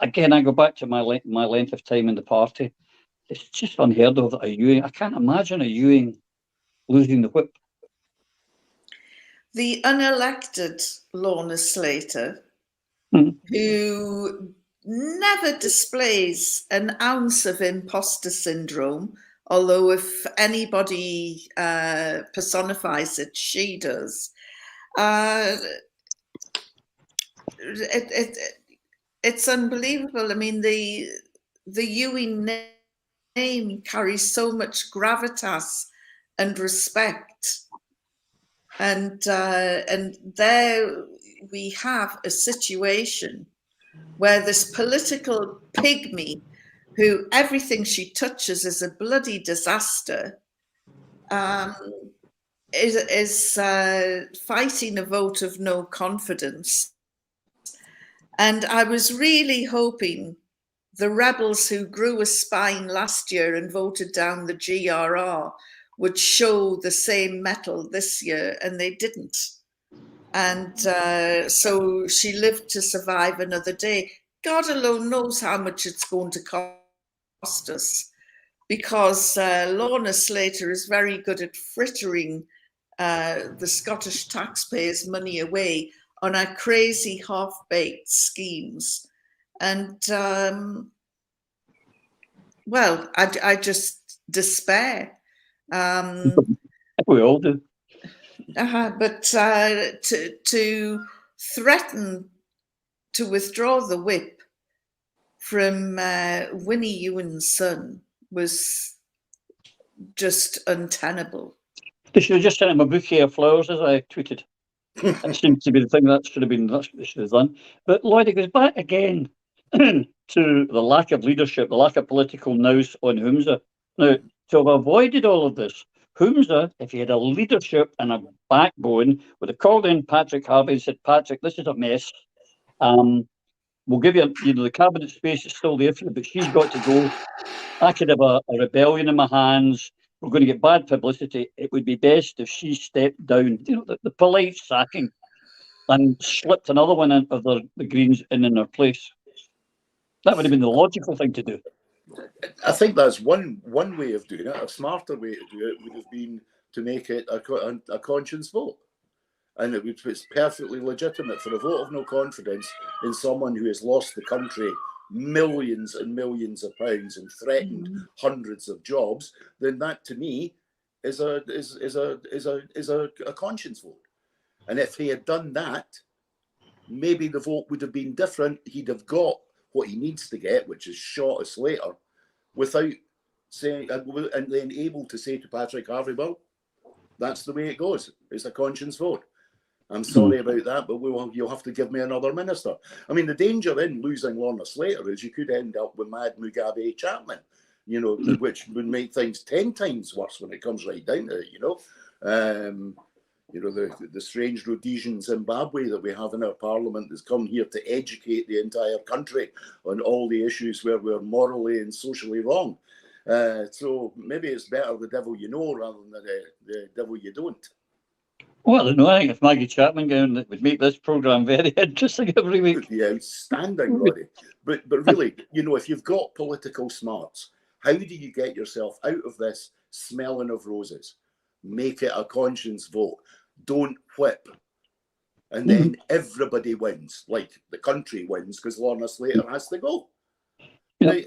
Again, I go back to my length of time in the party. It's just unheard of that a Ewing. I can't imagine a Ewing losing the whip. The unelected Lorna Slater, who never displays an ounce of imposter syndrome, although if anybody personifies it, she does. It's unbelievable. I mean, the Ewing name carries so much gravitas and respect. And there we have a situation where this political pygmy, who everything she touches is a bloody disaster, is fighting a vote of no confidence. And I was really hoping the rebels who grew a spine last year and voted down the GRR would show the same mettle this year, and they didn't. And so she lived to survive another day. God alone knows how much it's going to cost us, because Lorna Slater is very good at frittering the Scottish taxpayers' money away on our crazy half-baked schemes. And, well, I just despair. We all do. But to threaten to withdraw the whip from Winnie Ewing's son was just untenable. They should have just sent him a bouquet of flowers, as I tweeted. That seems to be the thing that should have done. But Lloyd, it goes back again to the lack of leadership, the lack of political nous on Humza. Now, to have avoided all of this, Humza, if he had a leadership and a backbone, would have called in Patrick Harvey and said, Patrick, this is a mess. We'll give you, the cabinet space is still there for you, but she's got to go. I could have a rebellion in my hands. We're going to get bad publicity. It would be best if she stepped down, the polite sacking, and slipped another one of the Greens in their place. That would have been the logical thing to do. I think that's one way of doing it. A smarter way to do it would have been to make it a conscience vote. And it's perfectly legitimate for a vote of no confidence in someone who has lost the country millions and millions of pounds and threatened hundreds of jobs. Then that, to me, is a conscience vote. And if he had done that, maybe the vote would have been different. He'd have got what he needs to get, which is shot us later, without saying, and then able to say to Patrick Harvey, well, that's the way it goes. It's a conscience vote. I'm sorry about that, but you'll have to give me another minister. I mean, the danger in losing Lorna Slater is you could end up with Mad Mugabe Chapman, which would make things 10 times worse when it comes right down to it, the strange Rhodesian Zimbabwe that we have in our parliament that's come here to educate the entire country on all the issues where we're morally and socially wrong. So maybe it's better the devil you know rather than the devil you don't. Well, I don't know. I think if Maggie Chapman going, it would make this programme very interesting every week. Yeah, outstanding, Roddy. But really, you know, if you've got political smarts, how do you get yourself out of this smelling of roses? Make it a conscience vote. Don't whip. And then everybody wins, like the country wins, because Lorna Slater has to go. Yeah.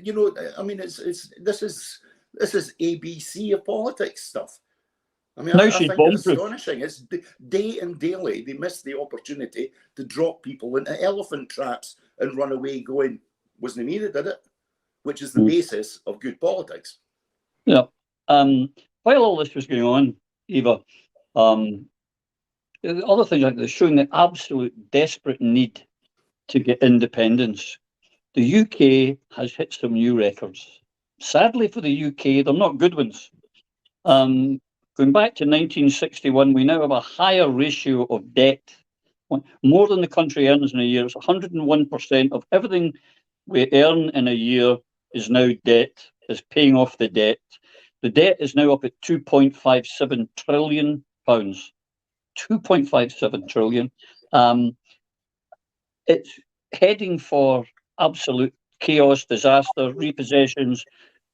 You know, I mean, this is ABC of politics stuff. I mean, I think it's astonishing. It's day and daily they miss the opportunity to drop people into elephant traps and run away going, wasn't me that did it, which is the basis of good politics. Yeah. While all this was going on, Eva, the other thing like this, showing the absolute desperate need to get independence. The UK has hit some new records. Sadly for the UK, they're not good ones. Going back to 1961, we now have a higher ratio of debt, more than the country earns in a year. It's 101% of everything we earn in a year is now debt, is paying off the debt. The debt is now up at £2.57 trillion. 2.57 trillion. It's heading for absolute chaos, disaster, repossessions,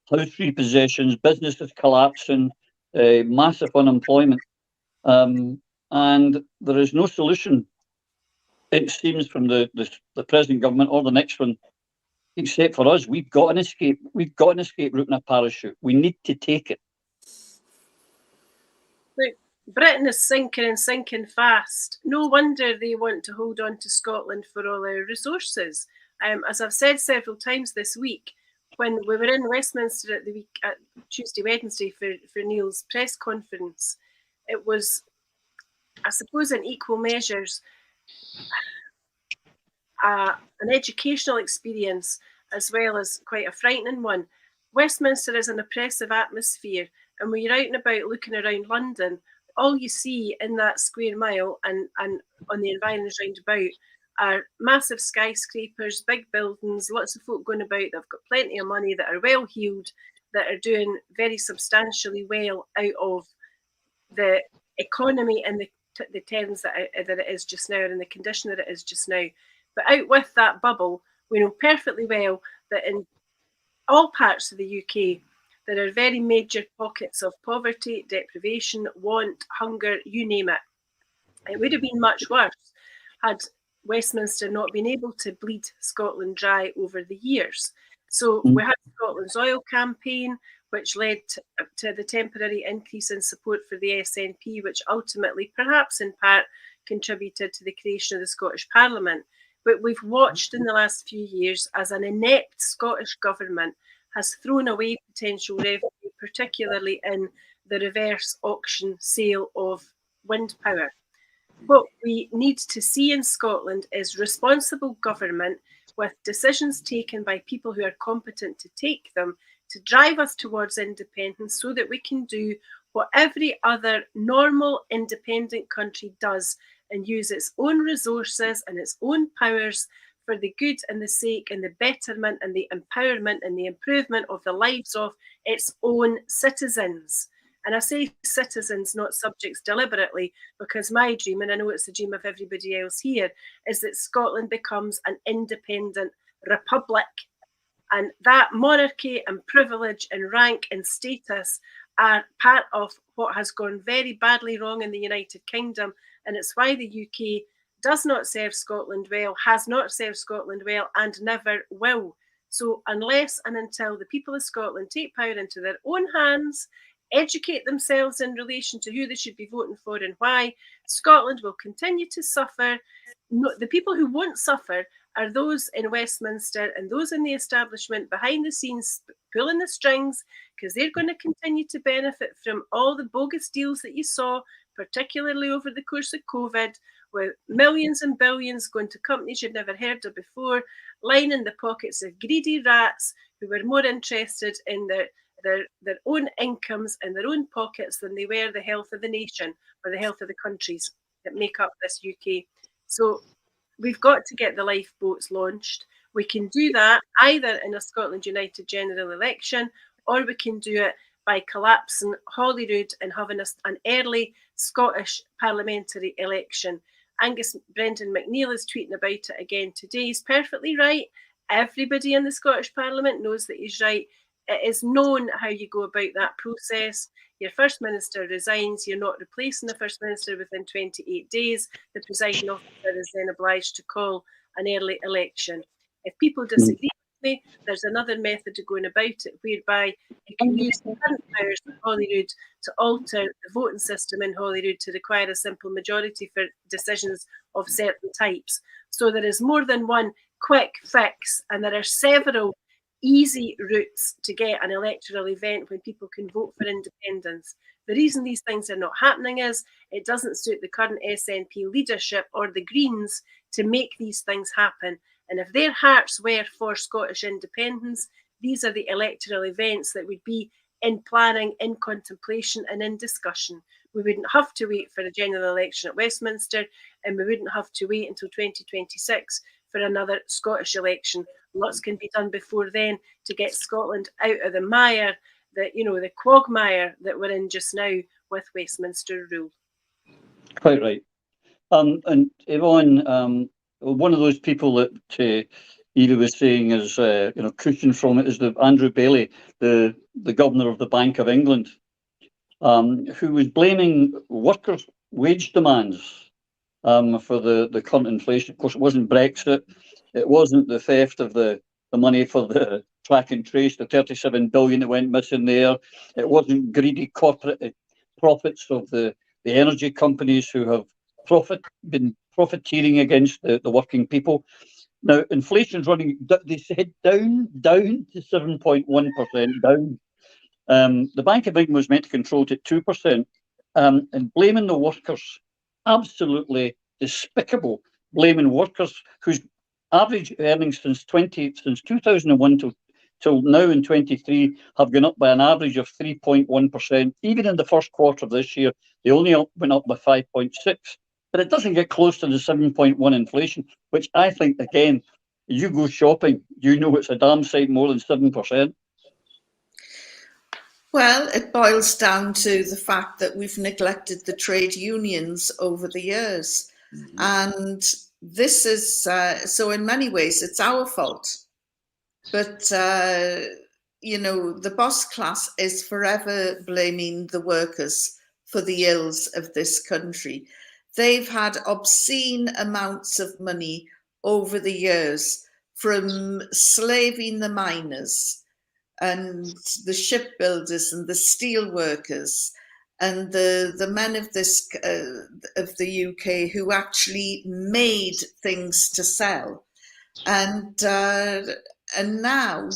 house repossessions, businesses collapsing, massive unemployment. And there is no solution, it seems, from the present government or the next one, except for us. We've got an escape. We've got an escape route and a parachute. We need to take it. Look, Britain is sinking and sinking fast. No wonder they want to hold on to Scotland for all our resources. As I've said several times this week, when we were in Westminster at Tuesday, Wednesday for Neil's press conference, it was, I suppose, in equal measures, an educational experience as well as quite a frightening one. Westminster is an oppressive atmosphere, and when you're out and about looking around London, all you see in that square mile and on the environs round about are massive skyscrapers, big buildings, lots of folk going about that have got plenty of money, that are well heeled, that are doing very substantially well out of the economy and the terms that it is just now and the condition that it is just now. But out with that bubble, we know perfectly well that in all parts of the UK, there are very major pockets of poverty, deprivation, want, hunger, you name it. It would have been much worse had Westminster not been able to bleed Scotland dry over the years. So we had Scotland's Oil campaign, which led to the temporary increase in support for the SNP, which ultimately, perhaps in part, contributed to the creation of the Scottish Parliament. But we've watched in the last few years as an inept Scottish government has thrown away potential revenue, particularly in the reverse auction sale of wind power. What we need to see in Scotland is responsible government with decisions taken by people who are competent to take them to drive us towards independence so that we can do what every other normal independent country does and use its own resources and its own powers for the good and the sake and the betterment and the empowerment and the improvement of the lives of its own citizens. And I say citizens, not subjects, deliberately, because my dream, and I know it's the dream of everybody else here, is that Scotland becomes an independent republic. And that monarchy and privilege and rank and status are part of what has gone very badly wrong in the United Kingdom. And it's why the UK does not serve Scotland well, has not served Scotland well, and never will. So unless and until the people of Scotland take power into their own hands, educate themselves in relation to who they should be voting for and why, Scotland will continue to suffer. No, the people who won't suffer are those in Westminster and those in the establishment behind the scenes pulling the strings, because they're going to continue to benefit from all the bogus deals that you saw, particularly over the course of COVID, with millions and billions going to companies you'd never heard of before, lining the pockets of greedy rats who were more interested in their own incomes and their own pockets than they were the health of the nation or the health of the countries that make up this UK. So we've got to get the lifeboats launched. We can do that either in a Scotland United general election or we can do it by collapsing Holyrood and having an early Scottish parliamentary election. Angus Brendan McNeill is tweeting about it again today. He's perfectly right. Everybody in the Scottish Parliament knows that he's right. It is known how you go about that process. Your First Minister resigns. You're not replacing the First Minister within 28 days. The presiding officer is then obliged to call an early election. If people disagree with me, there's another method of going about it, whereby you can use the current powers of Holyrood to alter the voting system in Holyrood to require a simple majority for decisions of certain types. So there is more than one quick fix, and there are several easy routes to get an electoral event when people can vote for independence. The reason these things are not happening is it doesn't suit the current SNP leadership or the Greens to make these things happen. And if their hearts were for Scottish independence, these are the electoral events that would be in planning, in contemplation and in discussion. We wouldn't have to wait for a general election at Westminster, and we wouldn't have to wait until 2026 for another Scottish election. Lots can be done before then to get Scotland out of the mire, the quagmire that we're in just now with Westminster rule. Quite right. And Yvonne, one of those people that Eva was saying is, cushioned from it is Andrew Bailey, the governor of the Bank of England, who was blaming workers' wage demands for the current inflation. Of course, it wasn't Brexit. It wasn't the theft of the money for the track and trace, the 37 billion that went missing there. It wasn't greedy corporate profits of the energy companies who have been profiteering against the working people. Now, inflation's running, they said, down to 7.1%, down. The Bank of England was meant to control it at 2%, and blaming the workers, absolutely despicable, blaming workers whose average earnings since 2001 till now in 23 have gone up by an average of 3.1%. Even in the first quarter of this year, they only went up by 5.6%. But it doesn't get close to the 7.1 inflation, which I think, again, you go shopping, you know it's a damn sight more than 7%. Well, it boils down to the fact that we've neglected the trade unions over the years. Mm-hmm. And this is, so in many ways, it's our fault. But, the boss class is forever blaming the workers for the ills of this country. They've had obscene amounts of money over the years from slaving the miners and the shipbuilders and the steel workers and the men of the UK who actually made things to sell. And now,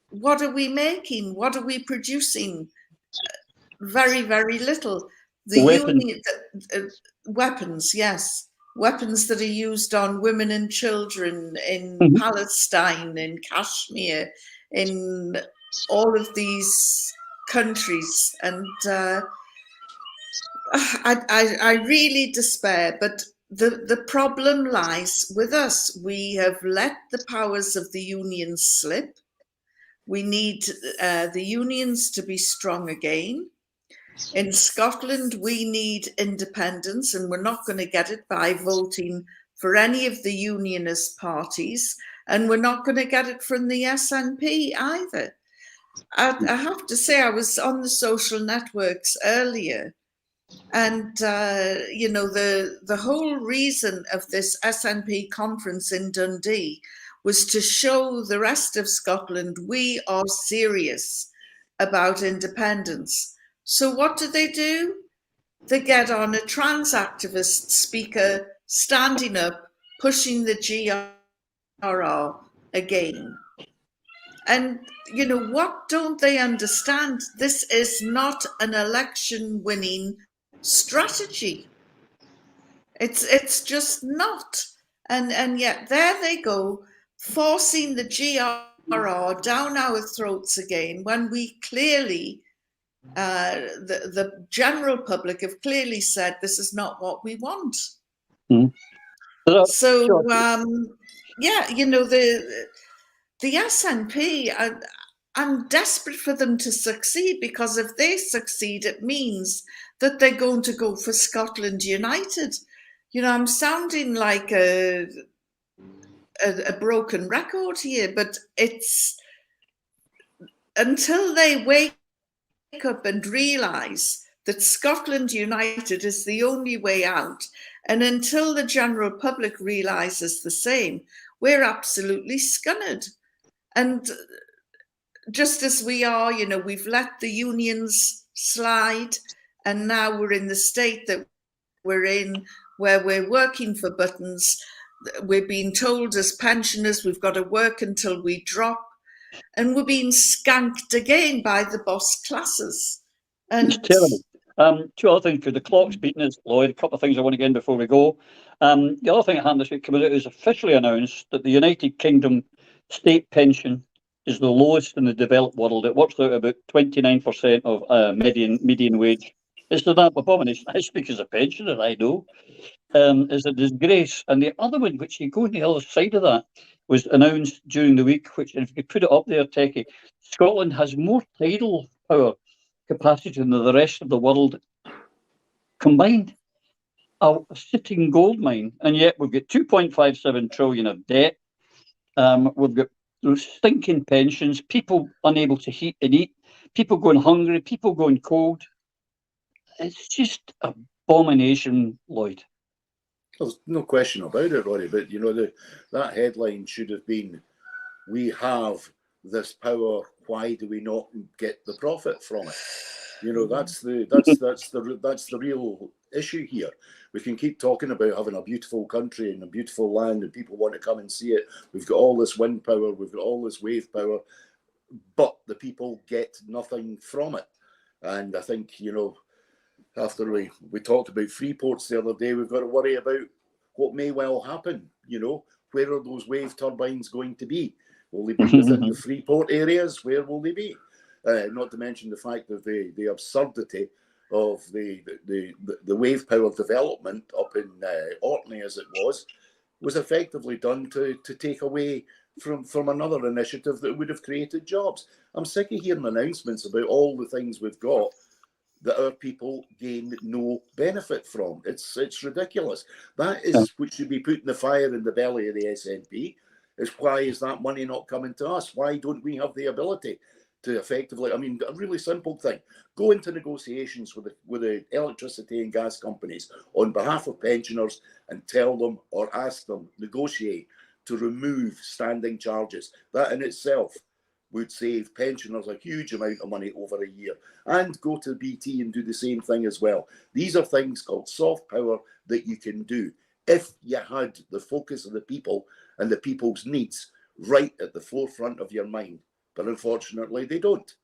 what are we making? What are we producing? Very, very little. Weapons, yes. Weapons that are used on women and children in Palestine, in Kashmir, in all of these countries. And I really despair, but the problem lies with us. We have let the powers of the unions slip. We need the unions to be strong again. In Scotland, we need independence, and we're not going to get it by voting for any of the unionist parties, and we're not going to get it from the SNP either. I have to say, I was on the social networks earlier, and the whole reason of this SNP conference in Dundee was to show the rest of Scotland we are serious about independence. So what do? They get on a trans activist speaker standing up, pushing the GRR again. And, what don't they understand? This is not an election winning strategy. It's just not. And yet there they go, forcing the GRR down our throats again when we clearly, the general public have clearly said this is not what we want. So, the SNP, I'm desperate for them to succeed, because if they succeed, it means that they're going to go for Scotland United. You know, I'm sounding like a broken record here, but it's until they wake up and realise that Scotland United is the only way out, and until the general public realises the same, we're absolutely scunnered. And just as we are, you know, we've let the unions slide, and now we're in the state that we're in, where we're working for buttons. We're being told as pensioners we've got to work until we drop, and we're being skanked again by the boss classes. And it's terrible. Two other things, because the clock's beating us, Lloyd. A couple of things I want to get in before we go. The other thing that happened this week, it was officially announced that the United Kingdom state pension is the lowest in the developed world. It works out about 29% of median wage. It's an abomination. I speak as a pensioner, I know. Is a disgrace. And the other one, which you go on the other side of that, was announced during the week, which, if you could put it up there, Techie, Scotland has more tidal power capacity than the rest of the world combined. A sitting gold mine, and yet we've got 2.57 trillion of debt. We've got stinking pensions, people unable to heat and eat, people going hungry, people going cold. It's just abomination, Lloyd. There's no question about it, Rory, but you know, that headline should have been, "We have this power, why do we not get the profit from it?" You know, that's the real issue here. We can keep talking about having a beautiful country and a beautiful land and people want to come and see it. We've got all this wind power, we've got all this wave power, but the people get nothing from it. And I think, you know, after we talked about free ports the other day, we've got to worry about what may well happen. You know, where are those wave turbines going to be? Will they be within the free port areas? Where will they be? Not to mention the fact that the absurdity of the wave power development up in Orkney, as it was effectively done to take away from another initiative that would have created jobs. I'm sick of hearing announcements about all the things we've got that our people gain no benefit from. It's ridiculous. That is what should be putting the fire in the belly of the SNP. Is why is that money not coming to us? Why don't we have the ability to effectively, I mean, a really simple thing, go into negotiations with the electricity and gas companies on behalf of pensioners and tell them or ask them, negotiate to remove standing charges. That in itself would save pensioners a huge amount of money over a year, and go to BT and do the same thing as well. These are things called soft power that you can do if you had the focus of the people and the people's needs right at the forefront of your mind. But unfortunately, they don't.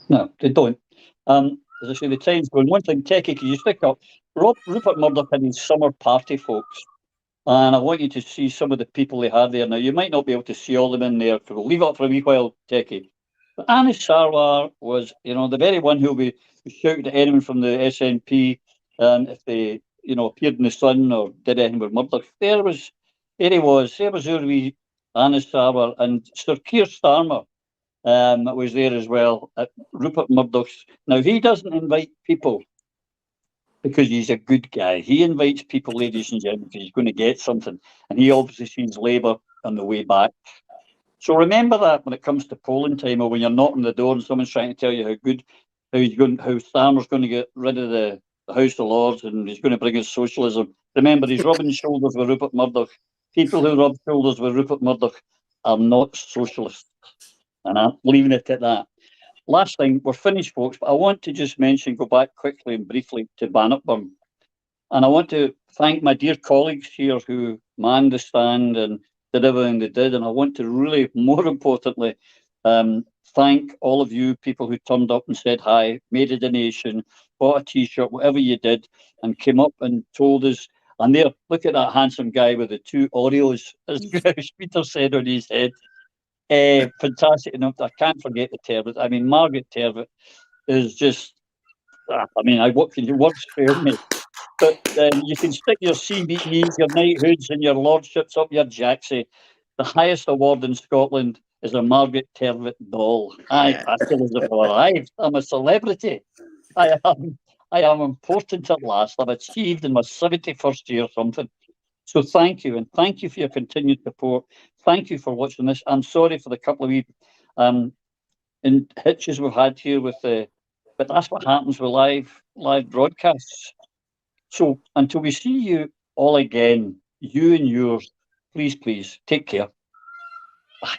No, they don't. As I say, the time's going. One thing, Techie, can you stick up? Rupert Murdoch had his summer party, folks. And I want you to see some of the people they had there. Now, you might not be able to see all of them in there, so we'll leave it up for a wee while, Techie. But Anis Sarwar was, you know, the very one who we shouted at anyone from the SNP if they, you know, appeared in the Sun or did anything with Murdoch. There he was, there was our wee Anis Sarwar, and Sir Keir Starmer was there as well at Rupert Murdoch's. Now, he doesn't invite people because he's a good guy. He invites people, ladies and gentlemen, because he's going to get something. And he obviously sees Labour on the way back. So remember that when it comes to polling time, or when you're knocking the door and someone's trying to tell you how Starmer's going to get rid of the House of Lords and he's going to bring us socialism. Remember, he's rubbing shoulders with Rupert Murdoch. People who rub shoulders with Rupert Murdoch are not socialists. And I'm leaving it at that. Last thing, we're finished, folks, but I want to just go back quickly and briefly to Bannockburn. And I want to thank my dear colleagues here who manned the stand and did everything they did. And I want to really, more importantly, thank all of you people who turned up and said hi, made a donation, bought a T-shirt, whatever you did, and came up and told us. And there, look at that handsome guy with the 2 Oreos, as Peter said on his head. Fantastic enough. I can't forget the Tervet. I mean, Margaret Tervet is just, I mean, what can you words fail me? But you can stick your CBEs, your knighthoods, and your lordships up your jacksie. The highest award in Scotland is a Margaret Tervett doll. I feel as if I've arrived. I'm a celebrity. I am important at last. I've achieved in my 71st year or something. So thank you, and thank you for your continued support. Thank you for watching this. I'm sorry for the couple of wee hitches we've had here with but that's what happens with live broadcasts. So until we see you all again, you and yours, please take care. Bye.